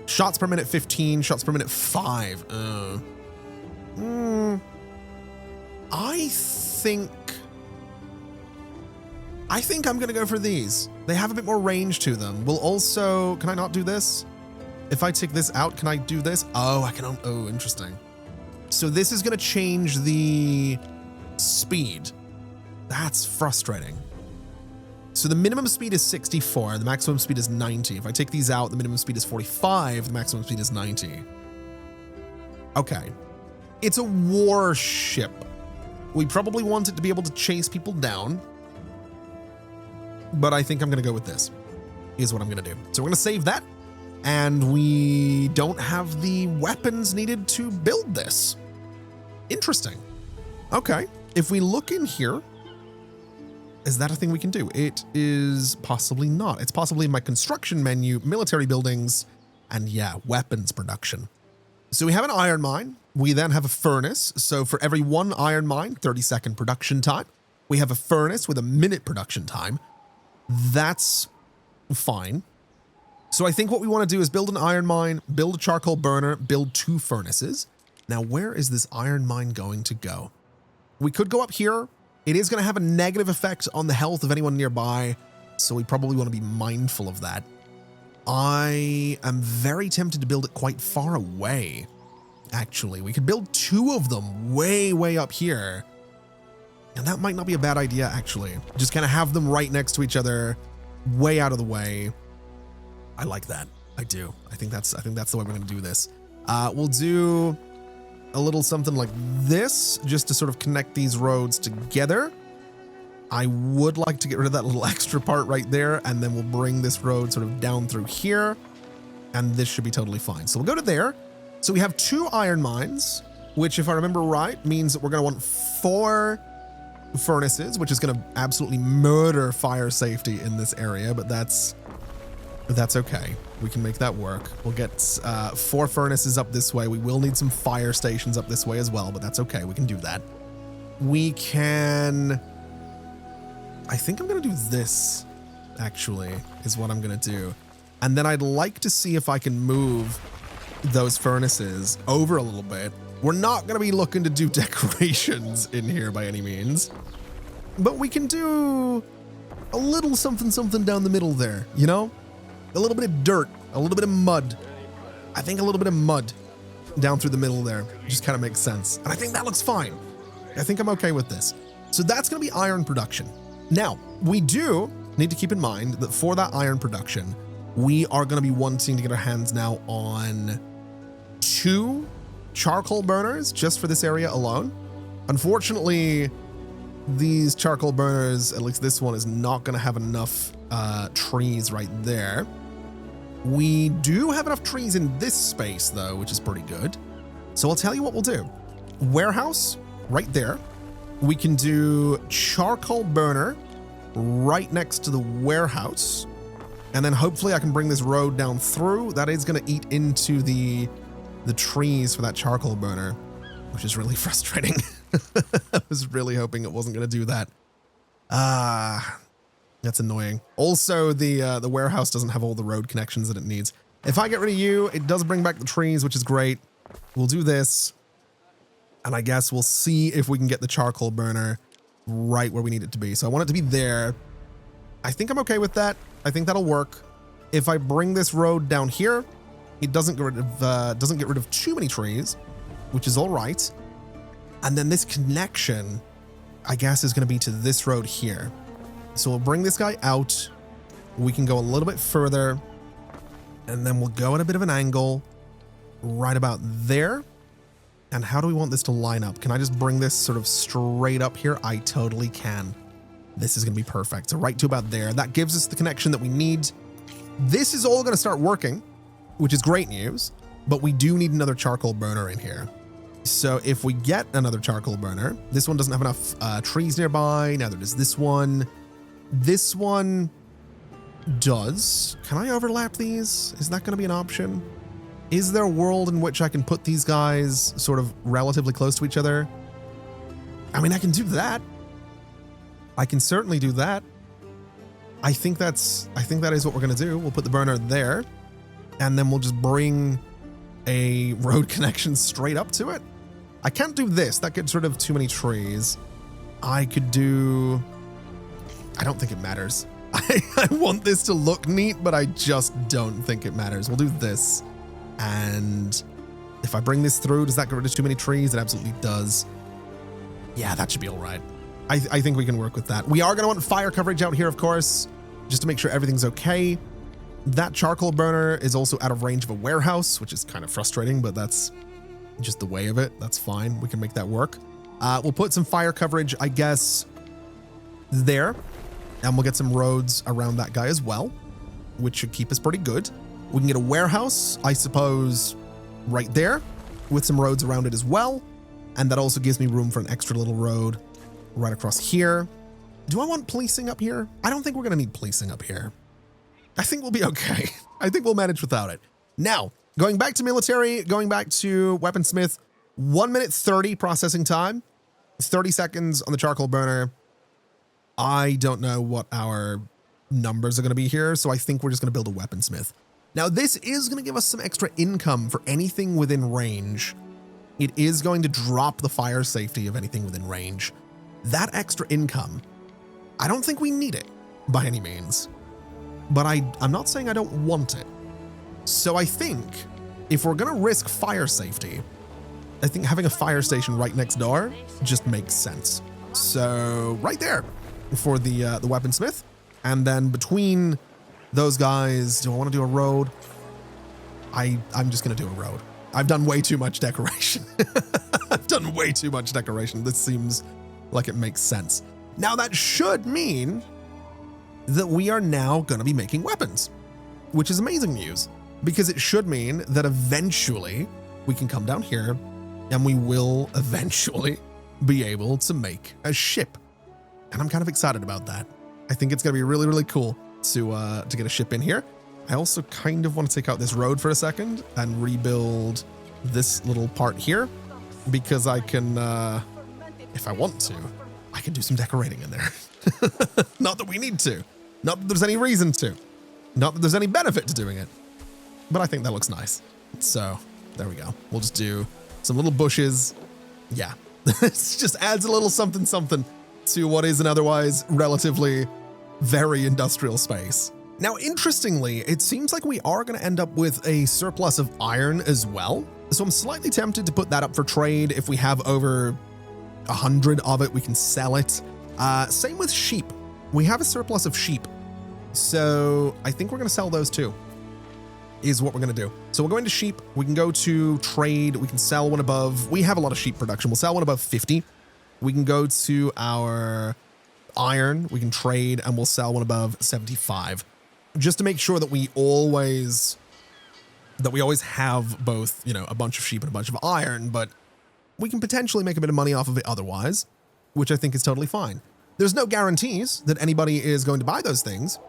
Shots per minute 15, shots per minute 5. I think I'm gonna go for these. They have a bit more range to them. We'll also, can I not do this? If I take this out, can I do this? Oh, I can, oh, interesting. So this is gonna change the speed. That's frustrating. So the minimum speed is 64, the maximum speed is 90. If I take these out, the minimum speed is 45, the maximum speed is 90. Okay. It's a warship. We probably want it to be able to chase people down, but I think I'm gonna go with this, is what I'm gonna do. So we're gonna save that, and we don't have the weapons needed to build this. Interesting. Okay, if we look in here, is that a thing we can do? It is possibly not. It's possibly in my construction menu, military buildings, and yeah, weapons production. So we have an iron mine. We then have a furnace. So for every one iron mine, 30-second production time. We have a furnace with a minute production time. That's fine. So I think what we want to do is build an iron mine, build a charcoal burner, build 2 furnaces. Now, where is this iron mine going to go? We could go up here. It is going to have a negative effect on the health of anyone nearby, so we probably want to be mindful of that. I am very tempted to build it quite far away, actually. We could build 2 of them way, way up here. And that might not be a bad idea, actually. Just kind of have them right next to each other, way out of the way. I like that. I do. I think that's the way we're going to do this. We'll do a little something like this, just to sort of connect these roads together. I would like to get rid of that little extra part right there, and then we'll bring this road sort of down through here. and this should be totally fine. So we'll go to there. So we have 2 iron mines, which if I remember right, means that we're gonna want 4 furnaces, which is gonna absolutely murder fire safety in this area, but that's okay. We can make that work. We'll get 4 furnaces up this way. We will need some fire stations up this way as well, but that's okay. We can do that. We can... I think I'm gonna do this, actually, is what I'm gonna do. And then I'd like to see if I can move those furnaces over a little bit. We're not gonna be looking to do decorations in here by any means, but we can do a little something down the middle there, you know? A little bit of dirt, a little bit of mud. I think a little bit of mud down through the middle there just kind of makes sense. And I think that looks fine. I think I'm okay with this. So that's gonna be iron production. Now, we do need to keep in mind that for that iron production, we are gonna be wanting to get our hands now on 2 charcoal burners just for this area alone. Unfortunately, these charcoal burners, at least this one, is not gonna have enough trees right there. We do have enough trees in this space though, which is pretty good. So I'll tell you what we'll do. Warehouse right there. We can do charcoal burner right next to the warehouse. And then hopefully I can bring this road down through. That is gonna eat into the trees for that charcoal burner, which is really frustrating. I was really hoping it wasn't gonna do that. That's annoying. Also, the warehouse doesn't have all the road connections that it needs. If I get rid of you, it does bring back the trees, which is great. We'll do this. And I guess we'll see if we can get the charcoal burner right where we need it to be. So I want it to be there. I think I'm okay with that. I think that'll work. If I bring this road down here, it doesn't get rid of too many trees, which is all right. And then this connection, I guess, is going to be to this road here. So we'll bring this guy out. We can go a little bit further, and then we'll go at a bit of an angle right about there. And how do we want this to line up? Can I just bring this sort of straight up here? I totally can. This is going to be perfect. So right to about there. That gives us the connection that we need. This is all going to start working, which is great news, but we do need another charcoal burner in here. So if we get another charcoal burner, this one doesn't have enough trees nearby. Neither does this one. This one does. Can I overlap these? Is that going to be an option? Is there a world in which I can put these guys sort of relatively close to each other? I mean, I can do that. I can certainly do that. I think that is what we're going to do. We'll put the burner there, and then we'll just bring a road connection straight up to it. I can't do this. That gets rid of too many trees. I could do... I don't think it matters. I want this to look neat, but I just don't think it matters. We'll do this. And if I bring this through, does that get rid of too many trees? It absolutely does. Yeah, that should be all right. I think we can work with that. We are going to want fire coverage out here, of course, just to make sure everything's okay. That charcoal burner is also out of range of a warehouse, which is kind of frustrating, but that's just the way of it. That's fine. We can make that work. We'll put some fire coverage, I guess, there. And we'll get some roads around that guy as well, which should keep us pretty good. We can get a warehouse, I suppose, right there with some roads around it as well. And that also gives me room for an extra little road right across here. Do I want policing up here? I don't think we're going to need policing up here. I think we'll be okay. I think we'll manage without it. Now, going back to military, going back to weaponsmith, 1 minute 30 processing time, 30 seconds on the charcoal burner. I don't know what our numbers are going to be here, so I think we're just going to build a weaponsmith. Now, this is going to give us some extra income for anything within range. It is going to drop the fire safety of anything within range. That extra income, I don't think we need it by any means, but I'm not saying I don't want it. So I think if we're going to risk fire safety, I think having a fire station right next door just makes sense. So right there for the weaponsmith. And then between those guys, do I want to do a road? I'm just going to do a road. I've done way too much decoration. I've done way too much decoration. This seems like it makes sense. Now that should mean that we are now going to be making weapons, which is amazing news. because it should mean that eventually we can come down here and we will eventually be able to make a ship. And I'm kind of excited about that. I think it's going to be really, really cool to get a ship in here. I also kind of want to take out this road for a second and rebuild this little part here, because I can, if I want to, I can do some decorating in there. Not that we need to. Not that there's any reason to. Not that there's any benefit to doing it. But I think that looks nice. So there we go. We'll just do some little bushes. Yeah. It just adds a little something something to what is an otherwise relatively very industrial space. Now, interestingly, it seems like we are going to end up with a surplus of iron as well. So I'm slightly tempted to put that up for trade. If we have over 100 of it, we can sell it. Same with sheep. We have a surplus of sheep. So I think we're going to sell those too, is what we're going to do. So we'll go into sheep. We can go to trade. We can sell one above. We have a lot of sheep production. We'll sell one above 50. We can go to our iron. We can trade and we'll sell one above 75. Just to make sure that we always have both, you know, a bunch of sheep and a bunch of iron, but we can potentially make a bit of money off of it otherwise, which I think is totally fine. There's no guarantees that anybody is going to buy those things,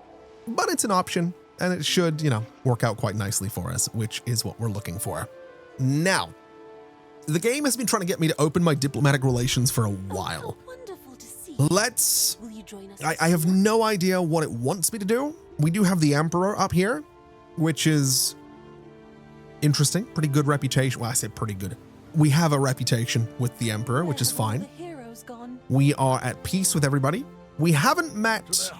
but it's an option and it should, you know, work out quite nicely for us, which is what we're looking for. Now, the game has been trying to get me to open my diplomatic relations for a while. Let's, I have no idea what it wants me to do. We do have the Emperor up here, which is interesting. Pretty good reputation. Well, I say pretty good. We have a reputation with the Emperor, which is fine. We are at peace with everybody. We haven't met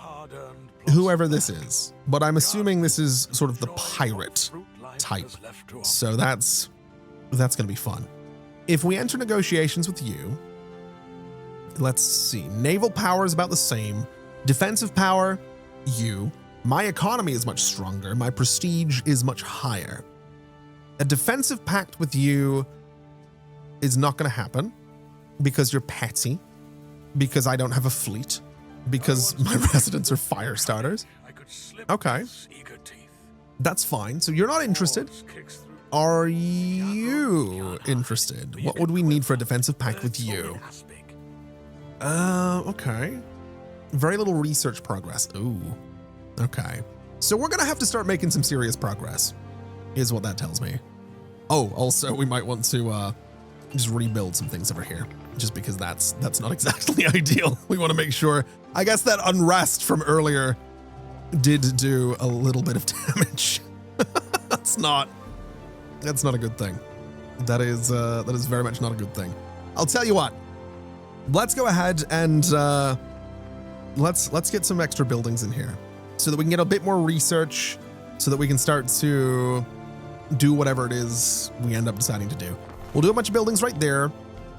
whoever this is, but I'm assuming this is sort of the pirate type. So that's going to be fun. If we enter negotiations with you, let's see. Naval power is about the same. Defensive power, you. My economy is much stronger. My prestige is much higher. A defensive pact with you is not going to happen because you're petty, because I don't have a fleet, because my residents are fire starters. Okay. That's fine. So you're not interested. Are you interested? What would we need for a defensive pact with you? Okay. Very little research progress. Ooh. Okay. So we're going to have to start making some serious progress, is what that tells me. Oh, also, we might want to just rebuild some things over here, just because that's not exactly ideal. We want to make sure, I guess that unrest from earlier did do a little bit of damage. That's not a good thing. That is very much not a good thing. I'll tell you what. Let's go ahead and let's get some extra buildings in here so that we can get a bit more research, so that we can start to do whatever it is we end up deciding to do. We'll do a bunch of buildings right there.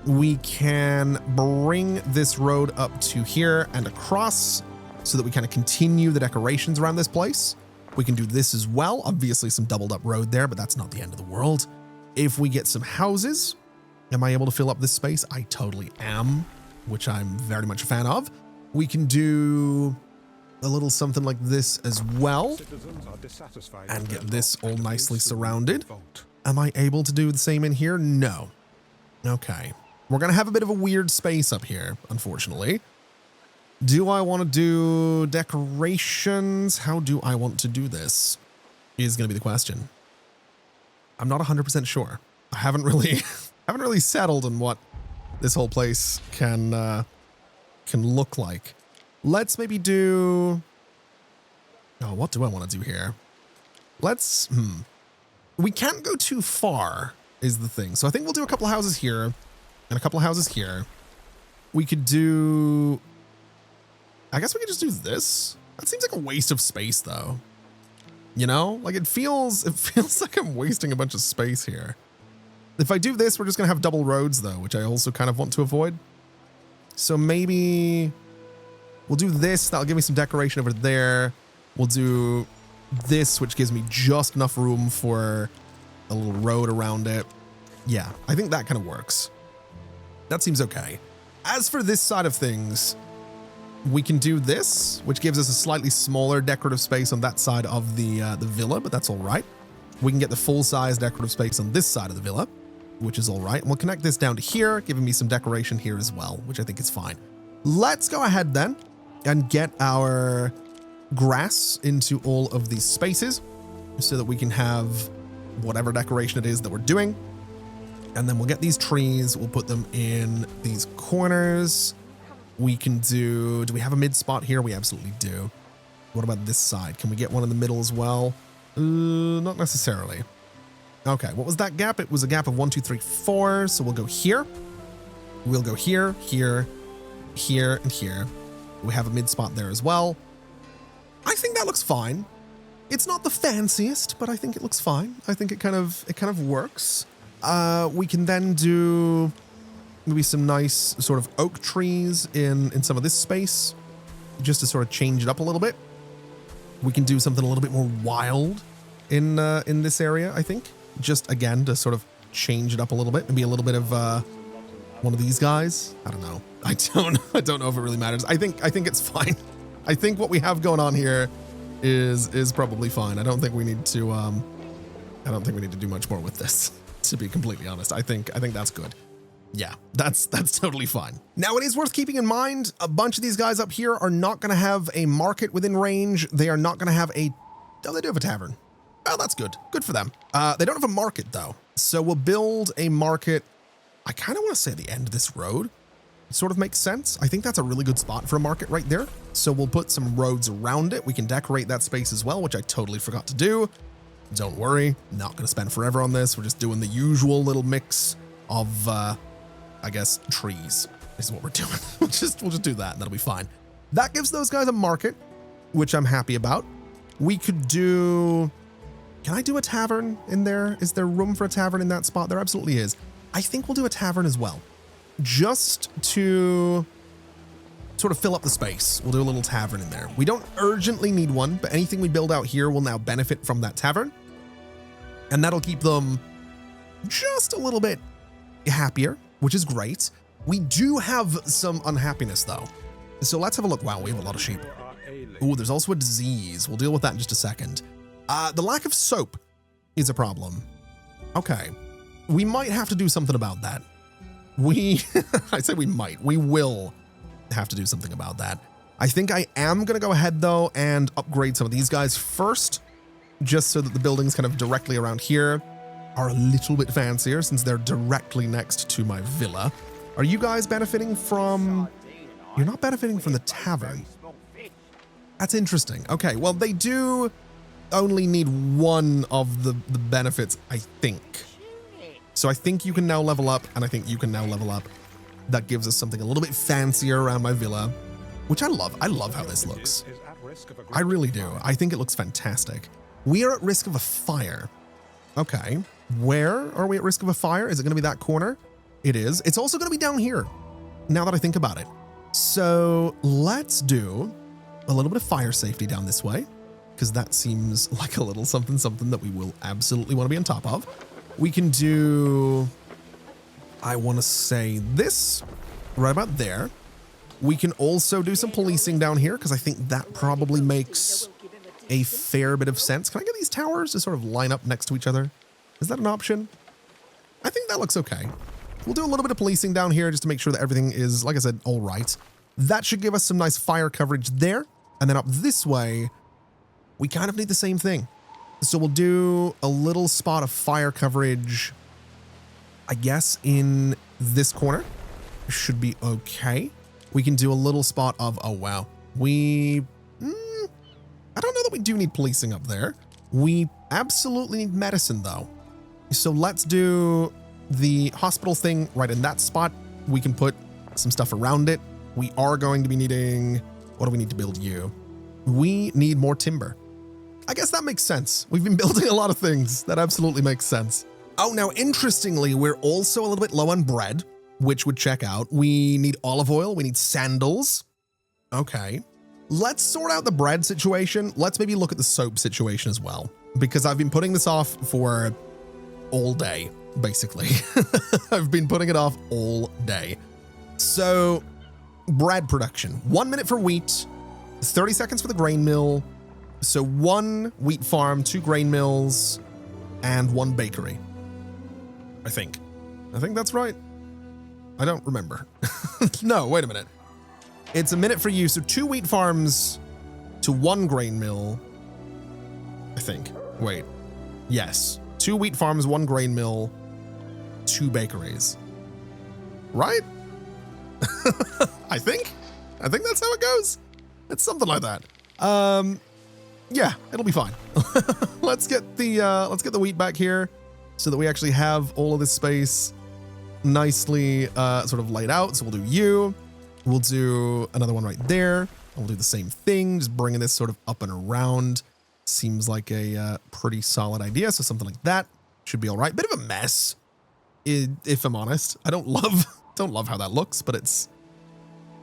We can bring this road up to here and across so that we kind of continue the decorations around this place. We can do this as well. Obviously some doubled up road there, but that's not the end of the world. If we get some houses, am I able to fill up this space? I totally am, which I'm very much a fan of. We can do a little something like this as well and get this all nicely surrounded. Am I able to do the same in here? No. Okay. We're going to have a bit of a weird space up here, unfortunately. Do I want to do decorations? How do I want to do this? Is going to be the question. I'm not 100% sure. I haven't really settled on what this whole place can look like. Let's maybe do, oh, what do I want to do here? Let's, we can't go too far is the thing. So I think we'll do a couple of houses here and a couple of houses here. We could do, I guess we could just do this. That seems like a waste of space though. You know, like it feels like I'm wasting a bunch of space here. If I do this, we're just going to have double roads though, which I also kind of want to avoid. So maybe we'll do this. That'll give me some decoration over there. We'll do this, which gives me just enough room for a little road around it. Yeah, I think that kind of works. That seems okay. As for this side of things, we can do this, which gives us a slightly smaller decorative space on that side of the villa, but that's all right. We can get the full-size decorative space on this side of the villa, which is all right. And we'll connect this down to here, giving me some decoration here as well, which I think is fine. Let's go ahead then and get our grass into all of these spaces so that we can have whatever decoration it is that we're doing. And then we'll get these trees. We'll put them in these corners. We can do we have a mid spot here? We absolutely do. What about this side? Can we get one in the middle as well? Not necessarily. Okay, what was that gap? It was a gap of 1, 2, 3, 4. So we'll go here. We'll go here, here, here, and here. We have a mid spot there as well. I think that looks fine. It's not the fanciest, but I think it looks fine. I think it kind of works. We can then do maybe some nice sort of oak trees in some of this space, just to sort of change it up a little bit. We can do something a little bit more wild in this area, I think. Just again to sort of change it up a little bit. Maybe a little bit of one of these guys. I don't know. I don't know if it really matters. I think it's fine. I think what we have going on here is probably fine. I don't think we need to do much more with this, to be completely honest. I think that's good. Yeah, that's totally fine. Now, it is worth keeping in mind, a bunch of these guys up here are not going to have a market within range. They are not going to have a... Oh, they do have a tavern. Oh, that's good. Good for them. They don't have a market, though. So we'll build a market, I kind of want to say at the end of this road. It sort of makes sense. I think that's a really good spot for a market right there. So we'll put some roads around it. We can decorate that space as well, which I totally forgot to do. Don't worry, not going to spend forever on this. We're just doing the usual little mix of... I guess trees is what we're doing. We'll just do that and that'll be fine. That gives those guys a market, which I'm happy about. We could do, can I do a tavern in there? Is there room for a tavern in that spot? There absolutely is. I think we'll do a tavern as well, just to sort of fill up the space. We'll do a little tavern in there. We don't urgently need one, but anything we build out here will now benefit from that tavern. And that'll keep them just a little bit happier, which is great. We do have some unhappiness though. So let's have a look. Wow, we have a lot of sheep. Oh, there's also a disease. We'll deal with that in just a second. The lack of soap is a problem. Okay. We might have to do something about that. I say we might. We will have to do something about that. I think I am going to go ahead though and upgrade some of these guys first, just so that the buildings kind of directly around here are a little bit fancier since they're directly next to my villa. Are you guys benefiting from... You're not benefiting from the tavern. That's interesting. Okay, well, they do only need one of the benefits, I think. So I think you can now level up, and I think you can now level up. That gives us something a little bit fancier around my villa, which I love. I love how this looks. I really do. I think it looks fantastic. We are at risk of a fire. Okay. Where are we at risk of a fire? Is it going to be that corner? It is. It's also going to be down here, now that I think about it. So let's do a little bit of fire safety down this way, because that seems like a little something that we will absolutely want to be on top of. We can do, I want to say this right about there. We can also do some policing down here, because I think that probably makes a fair bit of sense. Can I get these towers to sort of line up next to each other? Is that an option? I think that looks okay. We'll do a little bit of policing down here just to make sure that everything is, like I said, all right. That should give us some nice fire coverage there. And then up this way, we kind of need the same thing. So we'll do a little spot of fire coverage, I guess, in this corner. Should be okay. We can do a little spot of, oh, wow. I don't know that we do need policing up there. We absolutely need medicine, though. So let's do the hospital thing right in that spot. We can put some stuff around it. We are going to be needing... What do we need to build you? We need more timber. I guess that makes sense. We've been building a lot of things. That absolutely makes sense. Oh, now, interestingly, we're also a little bit low on bread, which would check out. We need olive oil. We need sandals. Okay. Let's sort out the bread situation. Let's maybe look at the soap situation as well, because I've been putting this off for all day, basically. I've been putting it off all day. So bread production, 1 minute for wheat, 30 seconds for the grain mill. So 1 wheat farm, 2 grain mills, and 1 bakery. I think that's right. I don't remember. No, wait a minute. It's a minute for you. So 2 wheat farms to 1 grain mill. I think. Wait. Yes. 2 wheat farms, 1 grain mill, 2 bakeries. Right? I think that's how it goes. It's something like that. Yeah, it'll be fine. Let's get the wheat back here so that we actually have all of this space nicely sort of laid out. So we'll do you. We'll do another one right there. And we'll do the same thing, just bringing this sort of up and around. Seems like a pretty solid idea. So something like that should be all right. Bit of a mess, if I'm honest. I don't love how that looks, but it's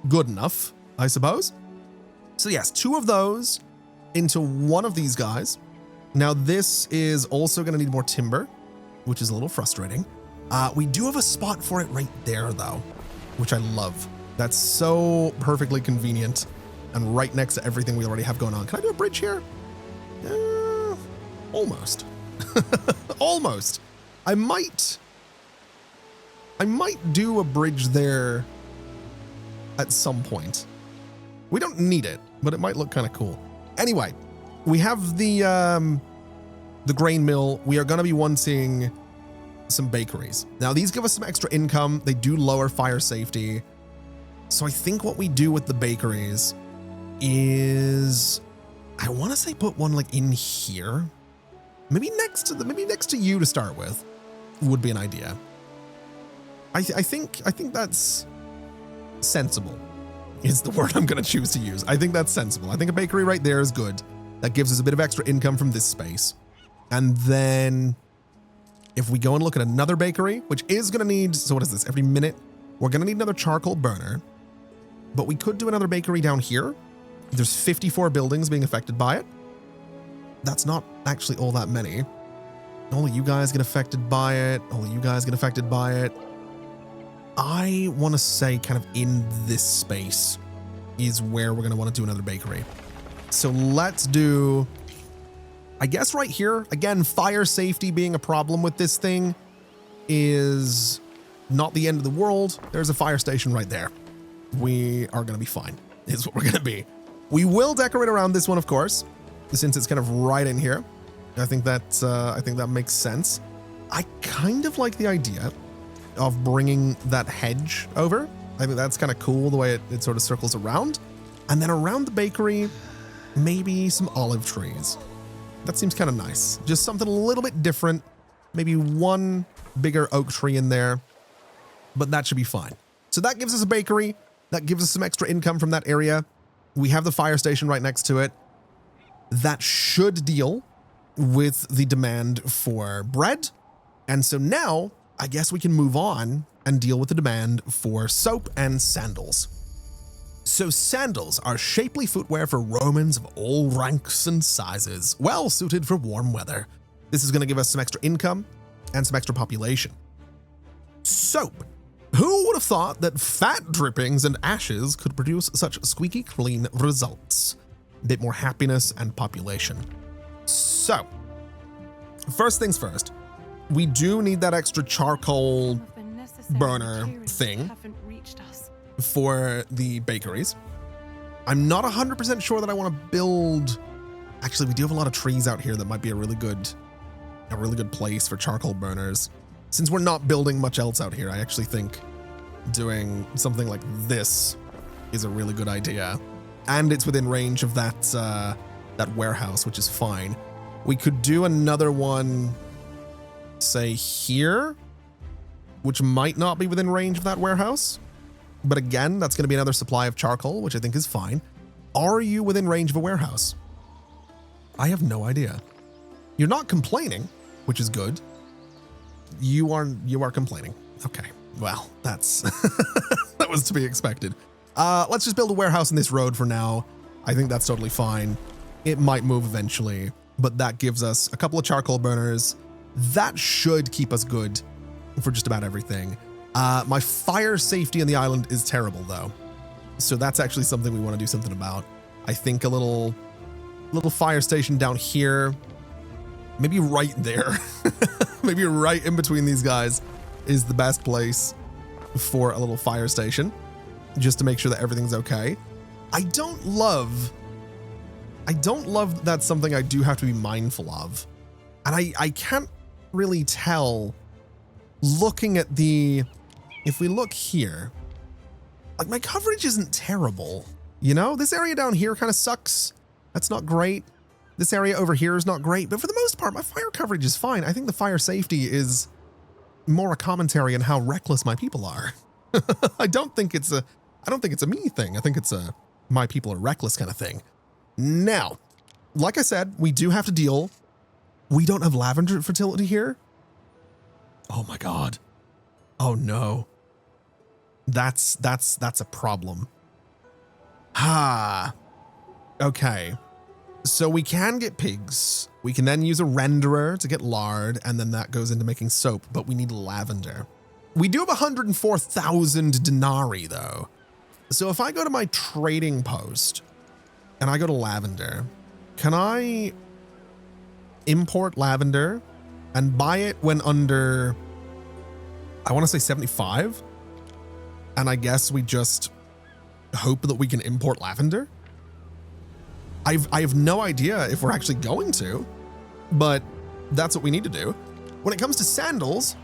good enough, I suppose. So yes, 2 of those into 1 of these guys. Now this is also going to need more timber, which is a little frustrating. We do have a spot for it right there though, which I love. That's so perfectly convenient and right next to everything we already have going on. Can I do a bridge here? Almost. Almost. I might do a bridge there at some point. We don't need it, but it might look kind of cool. Anyway, we have the grain mill. We are going to be wanting some bakeries. Now, these give us some extra income. They do lower fire safety. So I think what we do with the bakeries is, I want to say put one like in here. Maybe next to you to start with would be an idea. I think that's sensible is the word I'm going to choose to use. I think that's sensible. I think a bakery right there is good. That gives us a bit of extra income from this space. And then if we go and look at another bakery, which is going to need, so what is this? Every minute, we're going to need another charcoal burner, but we could do another bakery down here. There's 54 buildings being affected by it. That's not actually all that many. Only you guys get affected by it. Only you guys get affected by it. I want to say kind of in this space is where we're going to want to do another bakery. So let's do, I guess right here, again, fire safety being a problem with this thing is not the end of the world. There's a fire station right there. We are going to be fine, is what we're going to be. We will decorate around this one, of course, since it's kind of right in here. I think that makes sense. I kind of like the idea of bringing that hedge over. I think that's kind of cool, the way it sort of circles around. And then around the bakery, maybe some olive trees. That seems kind of nice. Just something a little bit different. Maybe one bigger oak tree in there, but that should be fine. So that gives us a bakery. That gives us some extra income from that area. We have the fire station right next to it. That should deal with the demand for bread. And so now I guess we can move on and deal with the demand for soap and sandals. So sandals are shapely footwear for Romans of all ranks and sizes, well suited for warm weather. This is going to give us some extra income and some extra population. Soap. Who would have thought that fat drippings and ashes could produce such squeaky clean results? A bit more happiness and population. So, first things first, we do need that extra charcoal burner thing for the bakeries. I'm not 100% sure that I want to build. Actually, we do have a lot of trees out here that might be a really good place for charcoal burners. Since we're not building much else out here, I actually think doing something like this is a really good idea. And it's within range of that warehouse, which is fine. We could do another one, say here, which might not be within range of that warehouse. But again, that's going to be another supply of charcoal, which I think is fine. Are you within range of a warehouse? I have no idea. You're not complaining, which is good. You are complaining. Okay. Well, that's that was to be expected. Let's just build a warehouse in this road for now. I think that's totally fine. It might move eventually, but that gives us a couple of charcoal burners. That should keep us good for just about everything. My fire safety on the island is terrible though. So that's actually something we want to do something about. I think a little fire station down here maybe right there, maybe right in between these guys is the best place for a little fire station, just to make sure that everything's okay. I don't love that's something I do have to be mindful of. And I can't really tell looking at if we look here, like my coverage isn't terrible. You know, this area down here kind of sucks. That's not great. This area over here is not great, but for the most part, my fire coverage is fine. I think the fire safety is more a commentary on how reckless my people are. I don't think it's a me thing. I think it's a my people are reckless kind of thing. Now, like I said, we do have to deal. We don't have lavender fertility here. Oh my God. Oh no. That's a problem. Okay. So we can get pigs. We can then use a renderer to get lard, and then that goes into making soap, but we need lavender. We do have 104,000 denarii though. So if I go to my trading post and I go to lavender, can I import lavender and buy it when under, I want to say 75? And I guess we just hope that we can import lavender? I have no idea if we're actually going to, but that's what we need to do. When it comes to sandals,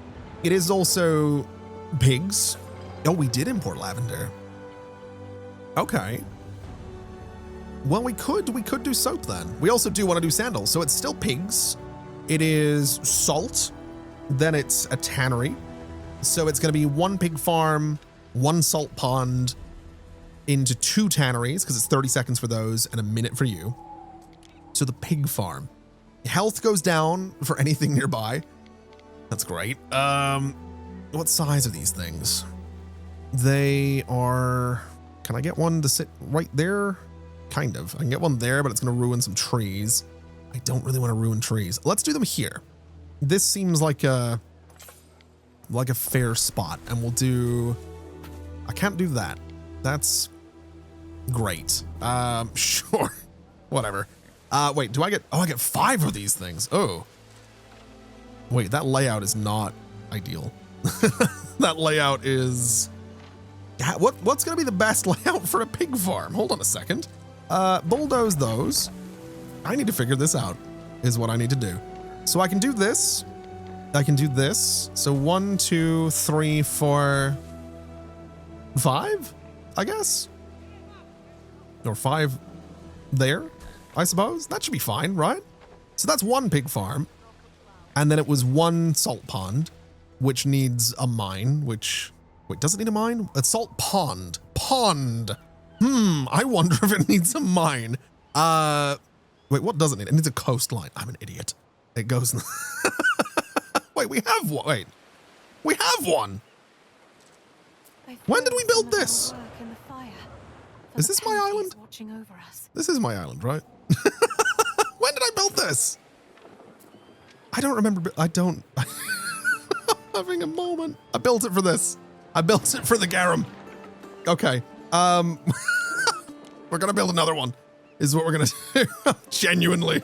it is also pigs. Oh, we did import lavender. Okay. Well, we could do soap then. We also do want to do sandals. So it's still pigs. It is salt. Then it's a tannery. So it's going to be 1 pig farm, 1 salt pond, into 2 tanneries, because it's 30 seconds for those and a minute for you. So the pig farm. Health goes down for anything nearby. That's great. What size are these things? They are... Can I get one to sit right there? Kind of. I can get one there, but it's going to ruin some trees. I don't really want to ruin trees. Let's do them here. This seems like a fair spot, and we'll do... I can't do that. That's great. Sure. Whatever. Wait, do I get... Oh, I get 5 of these things. Oh. Wait, that layout is not ideal. That layout is... What's going to be the best layout for a pig farm? Hold on a second. Bulldoze those. I need to figure this out, is what I need to do. So I can do this. I can do this. So 1, 2, 3, 4, 5, I guess. Or 5 there, I suppose. That should be fine, right? So that's 1 pig farm. And then it was 1 salt pond, which needs a mine, which... Wait, does it need a mine? A salt pond. Pond. I wonder if it needs a mine. Wait, what does it need? It needs a coastline. I'm an idiot. It goes... Wait, we have one. Wait. We have one. When did we build this? Is this my island? This is my island, right? When did I build this? I don't remember. I don't... I'm having a moment. I built it for this. I built it for the garum. Okay. We're gonna build another one, is what we're gonna do. Genuinely.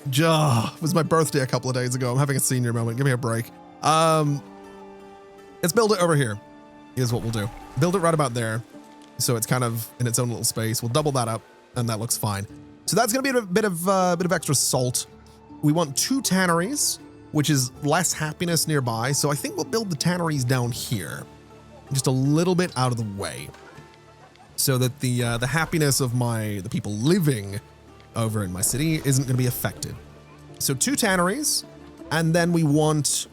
It was my birthday a couple of days ago. I'm having a senior moment. Give me a break. Let's build it over here, is what we'll do. Build it right about there. So it's kind of in its own little space. We'll double that up and that looks fine. So that's gonna be a bit of extra salt. We want 2 tanneries, which is less happiness nearby. So I think we'll build the tanneries down here, just a little bit out of the way, so that the happiness of the people living over in my city isn't going to be affected. So 2 tanneries, and then we want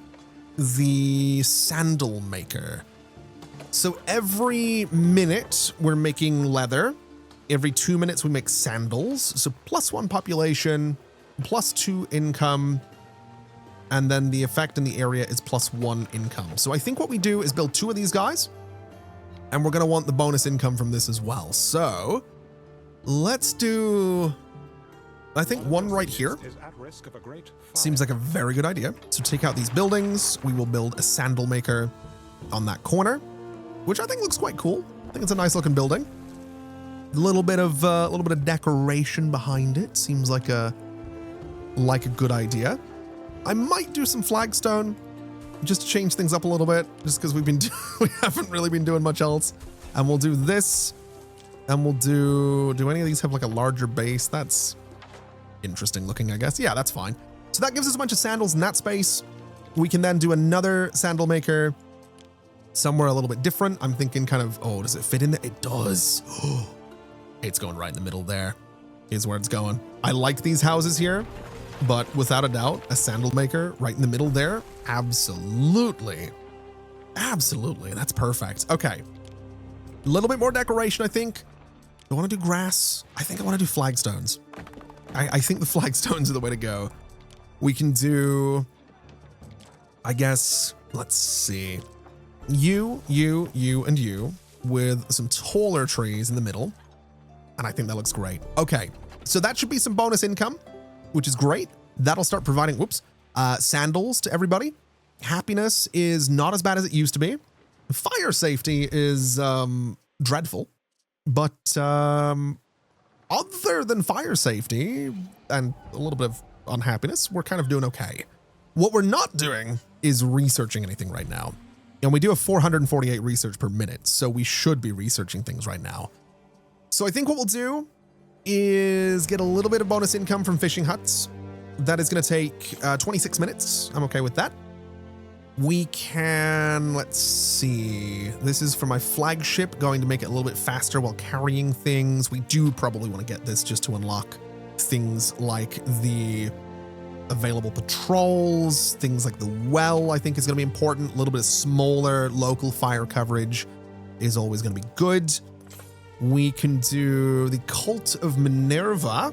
the sandal maker. So every minute we're making leather. Every 2 minutes we make sandals. So +1 population, +2 income. And then the effect in the area is +1 income. So I think what we do is build 2 of these guys, and we're going to want the bonus income from this as well. So let's do, I think 1 right here seems like a very good idea. So take out these buildings. We will build a sandal maker on that corner, which I think looks quite cool. I think it's a nice looking building. A little bit of decoration behind it. Seems like a like a good idea. I might do some flagstone just to change things up a little bit, just because we haven't really been doing much else. And we'll do this, and we'll do any of these have like a larger base? That's interesting looking, I guess. Yeah, that's fine. So that gives us a bunch of sandals in that space. We can then do another sandal maker somewhere a little bit different. I'm thinking kind of, oh, does it fit in there? It does. It's going right in the middle there is where it's going. I like these houses here, but without a doubt, a sandal maker right in the middle there. Absolutely. Absolutely. That's perfect. Okay. A little bit more decoration, I think. Do I want to do grass? I think I want to do flagstones. I think the flagstones are the way to go. We can do, I guess, let's see. You, and you with some taller trees in the middle. And I think that looks great. Okay. So that should be some bonus income, which is great. That'll start providing, sandals to everybody. Happiness is not as bad as it used to be. Fire safety is dreadful. But other than fire safety and a little bit of unhappiness, we're kind of doing okay. What we're not doing is researching anything right now. And we do have 448 research per minute, so we should be researching things right now. So I think what we'll do is get a little bit of bonus income from fishing huts. That is going to take 26 minutes. I'm okay with that. We can, let's see. This is for my flagship, going to make it a little bit faster while carrying things. We do probably want to get this just to unlock things like the available patrols, things like the well, I think is going to be important. A little bit of smaller local fire coverage is always going to be good. We can do the Cult of Minerva.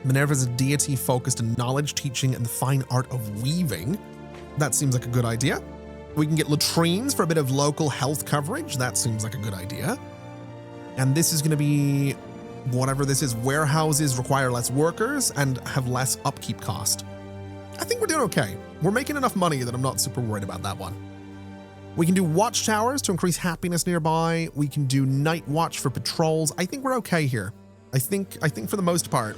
Minerva is a deity focused on knowledge, teaching, and the fine art of weaving. That seems like a good idea. We can get latrines for a bit of local health coverage. That seems like a good idea. And this is going to be whatever this is. Warehouses require less workers and have less upkeep cost. I think we're doing okay. We're making enough money that I'm not super worried about that one. We can do watchtowers to increase happiness nearby. We can do night watch for patrols. I think we're okay here. I think for the most part,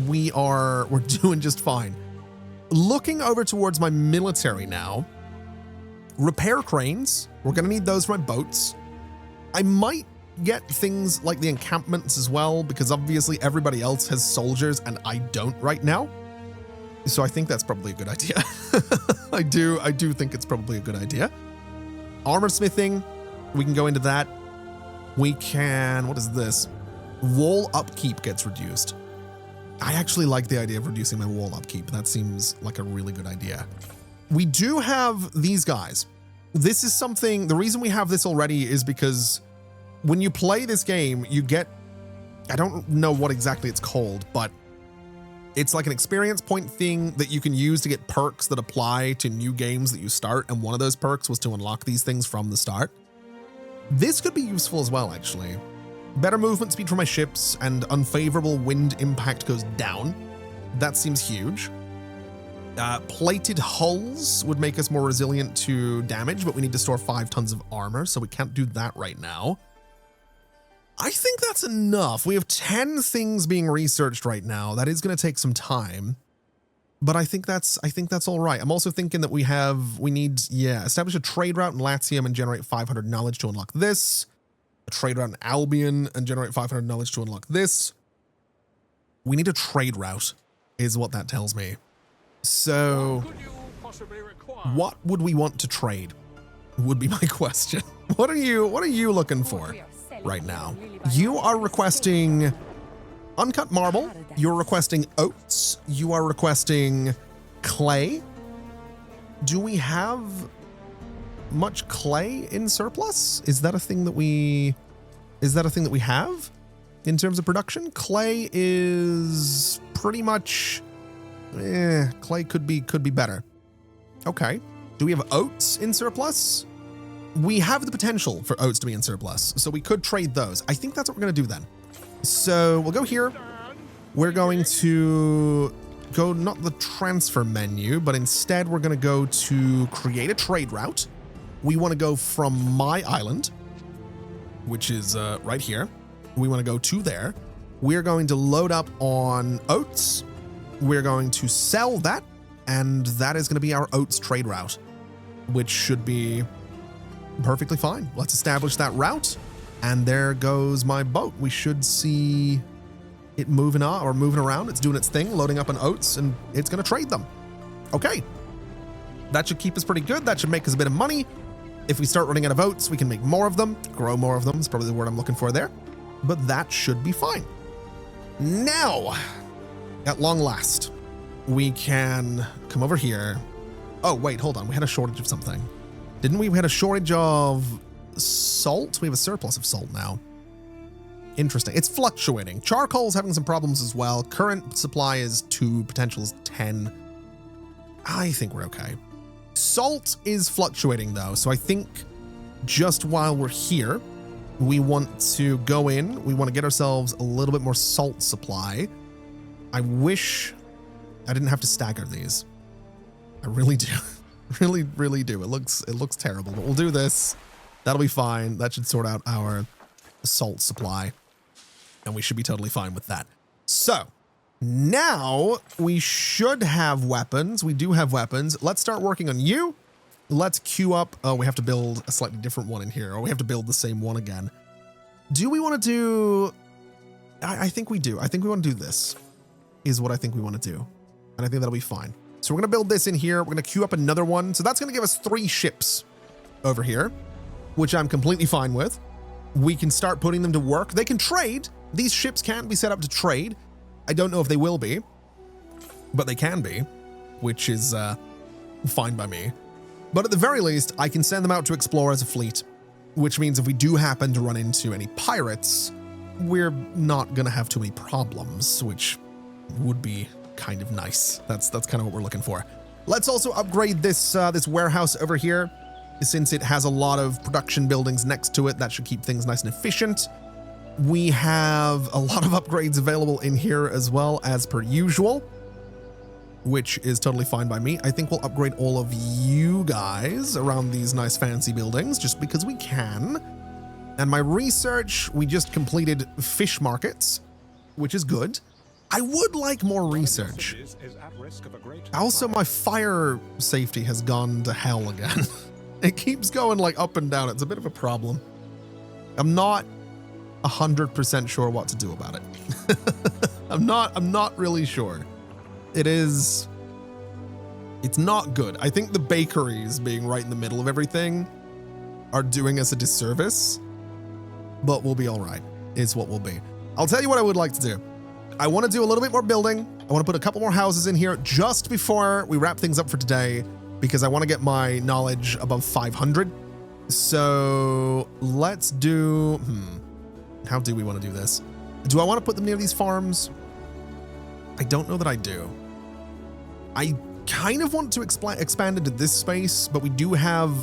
we're doing just fine. Looking over towards my military now, repair cranes. We're going to need those for my boats. I might get things like the encampments as well, because obviously everybody else has soldiers and I don't right now. So I think that's probably a good idea. I do think it's probably a good idea. Armor smithing, we can go into that. We can, what is this? Wall upkeep gets reduced. I actually like the idea of reducing my wall upkeep. That seems like a really good idea. We do have these guys. This is something, the reason we have this already is because when you play this game, you get, I don't know what exactly it's called, but it's like an experience point thing that you can use to get perks that apply to new games that you start. And one of those perks was to unlock these things from the start. This could be useful as well, actually. Better movement speed for my ships and unfavorable wind impact goes down. That seems huge. Plated hulls would make us more resilient to damage, but we need to store 5 tons of armor, so we can't do that right now. I think that's enough. We have 10 things being researched right now. That is going to take some time, but I think that's all right. I'm also thinking that we need establish a trade route in Latium and generate 500 knowledge to unlock this. A trade route in Albion and generate 500 knowledge to unlock this. We need a trade route, is what that tells me. So, what would we want to trade? Would be my question. What are you looking for right now? You are requesting uncut marble. You're requesting oats. You are requesting clay. Do we have much clay in surplus? Is that a thing that we have in terms of production? Clay is pretty much clay could be better. Okay. Do we have oats in surplus? We have the potential for oats to be in surplus, so we could trade those. I think that's what we're going to do then. So we'll go here. We're going to go not the transfer menu, but instead we're going to go to create a trade route. We want to go from my island, which is right here. We want to go to there. We're going to load up on oats. We're going to sell that, and that is going to be our oats trade route, which should be perfectly fine. Let's establish that route, and there goes my boat. We should see it moving on or moving around. It's doing its thing, loading up on oats, and it's going to trade them. Okay. That should keep us pretty good. That should make us a bit of money. If we start running out of oats, we can make more of them, grow more of them is probably the word I'm looking for there. But that should be fine. Now, at long last, we can come over here. Oh, wait, hold on. We had a shortage of something. Didn't we? We had a shortage of salt. We have a surplus of salt now. Interesting. It's fluctuating. Charcoal's having some problems as well. Current supply is 2, potential is 10. I think we're okay. Salt is fluctuating though, so I think just while we're here, we want to go in. We want to get ourselves a little bit more salt supply. I wish I didn't have to stagger these. I really do. Really, really do. It looks terrible, but we'll do this. That'll be fine. That should sort out our salt supply, and we should be totally fine with that. So now we should have weapons. We do have weapons. Let's start working on you. Let's queue up. Oh, we have to build a slightly different one in here, or we have to build the same one again. Do we want to do... I think we do. I think we want to do this, is what I think we want to do. And I think that'll be fine. So we're going to build this in here. We're going to queue up another one. So that's going to give us 3 ships over here, which I'm completely fine with. We can start putting them to work. They can trade. These ships can be set up to trade. I don't know if they will be, but they can be, which is fine by me. But at the very least, I can send them out to explore as a fleet, which means if we do happen to run into any pirates, we're not going to have too many problems, which would be kind of nice. That's kind of what we're looking for. Let's also upgrade this this warehouse over here. Since it has a lot of production buildings next to it, that should keep things nice and efficient. We have a lot of upgrades available in here as well, as per usual, which is totally fine by me. I think we'll upgrade all of you guys around these nice fancy buildings just because we can. And my research, we just completed fish markets, which is good. I would like more research. Also, my fire safety has gone to hell again. It keeps going like up and down. It's a bit of a problem. I'm not 100% sure what to do about it. I'm not really sure. It's not good. I think the bakeries being right in the middle of everything are doing us a disservice, but we'll be all right, is what we'll be. I'll tell you what I would like to do. I want to do a little bit more building. I want to put a couple more houses in here just before we wrap things up for today, because I want to get my knowledge above 500. So let's do, how do we want to do this? Do I want to put them near these farms? I don't know that I do. I kind of want to expand into this space, but we do have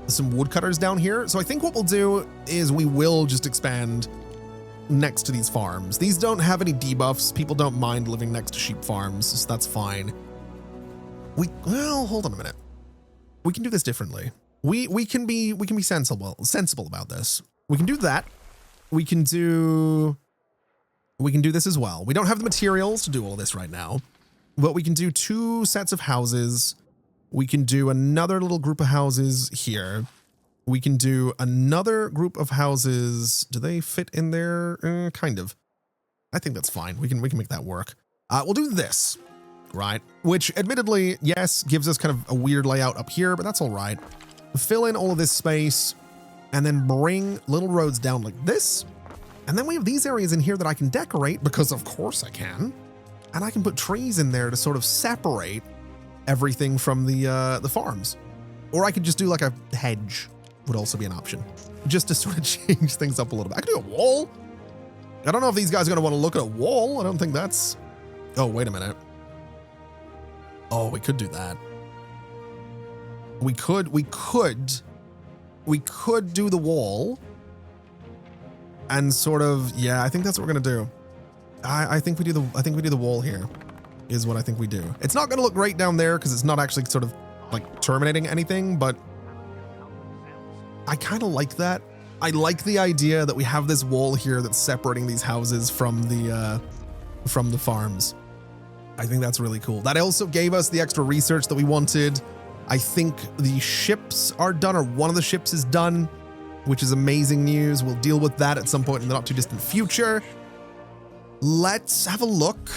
some woodcutters down here. So I think what we'll do is we will just expand next to these farms. These don't have any debuffs. People don't mind living next to sheep farms, so that's fine. Well, hold on a minute. We can do this differently. We can be sensible about this. We can do that. We can do this as well. We don't have the materials to do all this right now, but we can do 2 sets of houses. We can do another little group of houses here. We can do another group of houses. Do they fit in there? Kind of. I think that's fine. We can make that work. We'll do this, right? Which admittedly, yes, gives us kind of a weird layout up here, but that's all right. Fill in all of this space and then bring little roads down like this. And then we have these areas in here that I can decorate because of course I can. And I can put trees in there to sort of separate everything from the farms. Or I could just do like a hedge, would also be an option, just to sort of change things up a little bit. I could do a wall. I don't know if these guys are going to want to look at a wall. I don't think that's... Oh, wait a minute. Oh, we could do that. We could do the wall and sort of, yeah, I think that's what we're going to do. I think we do the wall here is what I think we do. It's not going to look great down there because it's not actually sort of like terminating anything, but I kind of like that. I like the idea that we have this wall here that's separating these houses from the farms. I think that's really cool. That also gave us the extra research that we wanted. I think the ships are done, or one of the ships is done, which is amazing news. We'll deal with that at some point in the not too distant future. Let's have a look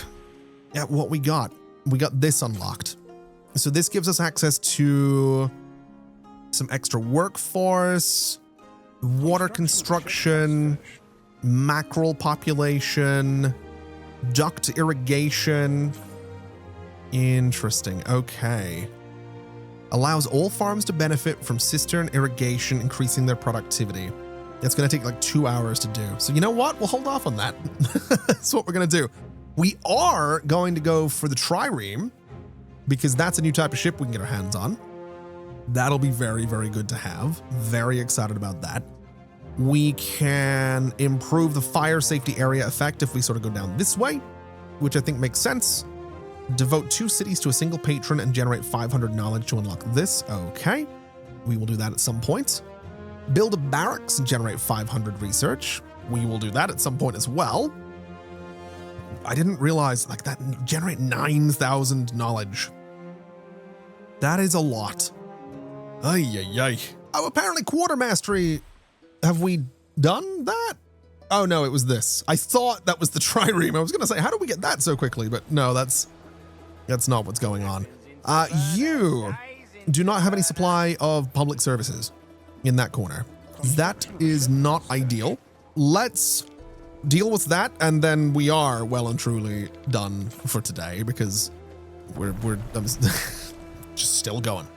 at what we got. We got this unlocked. So this gives us access to some extra workforce, water construction, mackerel population, duct irrigation. Interesting. Okay. Allows all farms to benefit from cistern irrigation, increasing their productivity. It's going to take like 2 hours to do. So you know what? We'll hold off on that. That's what we're going to do. We are going to go for the trireme because that's a new type of ship we can get our hands on. That'll be very, very good to have. Very excited about that. We can improve the fire safety area effect if we sort of go down this way, which I think makes sense. Devote 2 cities to a single patron and generate 500 knowledge to unlock this. Okay, we will do that at some point. Build a barracks and generate 500 research. We will do that at some point as well. I didn't realize like that generate 9,000 knowledge. That is a lot. Ay, ay, ay. Oh, apparently quarter mastery. Have we done that? Oh no, it was this. I thought that was the trireme. I was going to say, how do we get that so quickly? But no, that's not what's going on. You do not have any supply of public services in that corner. That is not ideal. Let's deal with that, and then we are well and truly done for today because we're just still going.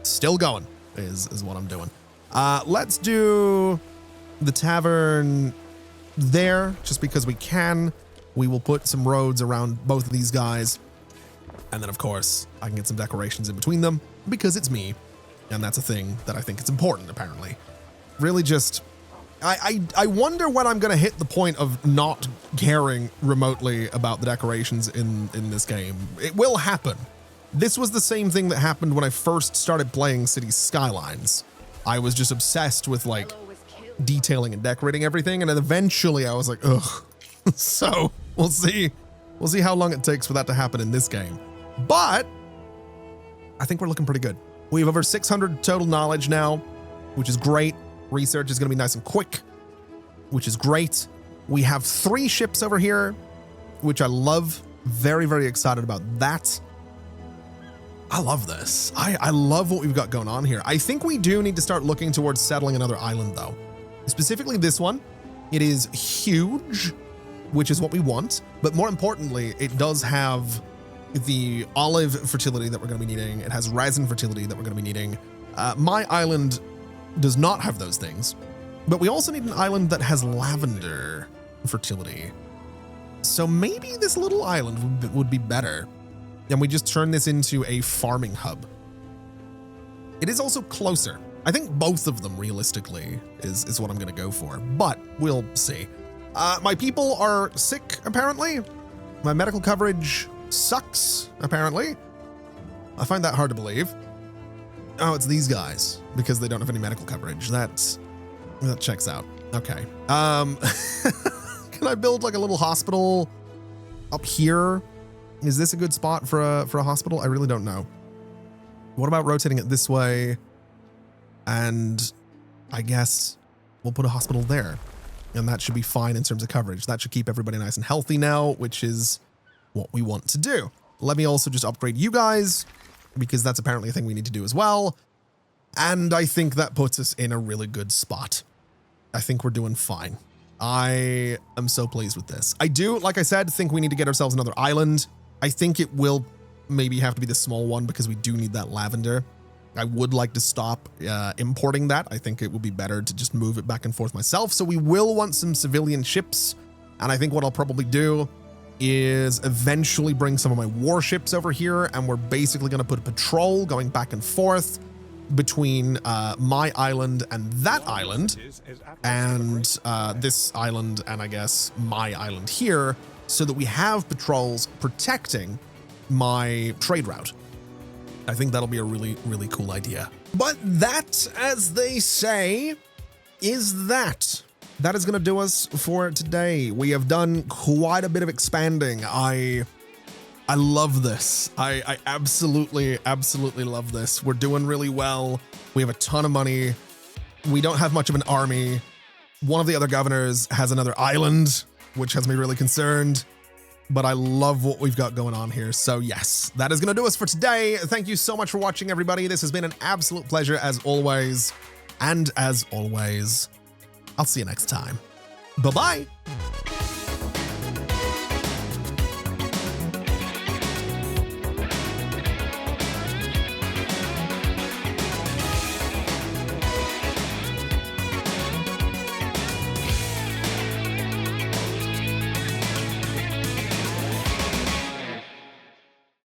Still going is what I'm doing. Let's do the tavern there just because we can. We will put some roads around both of these guys. And then, of course, I can get some decorations in between them because it's me. And that's a thing that I think is important, apparently. Really just... I wonder when I'm going to hit the point of not caring remotely about the decorations in this game. It will happen. This was the same thing that happened when I first started playing Cities Skylines. I was just obsessed with, like, detailing and decorating everything. And then eventually I was like, ugh. So we'll see. We'll see how long it takes for that to happen in this game. But I think we're looking pretty good. We have over 600 total knowledge now, which is great. Research is going to be nice and quick, which is great. We have 3 ships over here, which I love. Very, very excited about that. I love this. I love what we've got going on here. I think we do need to start looking towards settling another island, though. Specifically this one. It is huge, which is what we want. But more importantly, it does have the olive fertility that we're going to be needing. It has resin fertility that we're going to be needing. My island does not have those things, but we also need an island that has lavender fertility. So maybe this little island would be better. And we just turn this into a farming hub. It is also closer. I think both of them realistically is what I'm going to go for, but we'll see. My people are sick, apparently. My medical coverage sucks, apparently. I find that hard to believe. Oh, it's these guys because they don't have any medical coverage. That checks out. Okay. Can I build like a little hospital up here? Is this a good spot for a hospital? I really don't know. What about rotating it this way? And I guess we'll put a hospital there. And that should be fine in terms of coverage. That should keep everybody nice and healthy now, which is what we want to do. Let me also just upgrade you guys, because that's apparently a thing we need to do as well. And I think that puts us in a really good spot. I think we're doing fine. I am so pleased with this. I do, like I said, think we need to get ourselves another island. I think it will maybe have to be the small one because we do need that lavender. I would like to stop importing that. I think it would be better to just move it back and forth myself. So we will want some civilian ships. And I think what I'll probably do is eventually bring some of my warships over here. And we're basically going to put a patrol going back and forth between my island and that island. And this island and I guess my island here. So that we have patrols protecting my trade route. I think that'll be a really, really cool idea. But that, as they say, is that. That is going to do us for today. We have done quite a bit of expanding. I I love this. I absolutely love this. We're doing really well. We have a ton of money. We don't have much of an army. One of the other governors has another island, which has me really concerned. But I love what we've got going on here. So yes, that is going to do us for today. Thank you so much for watching, everybody. This has been an absolute pleasure as always. And as always, I'll see you next time. Bye-bye.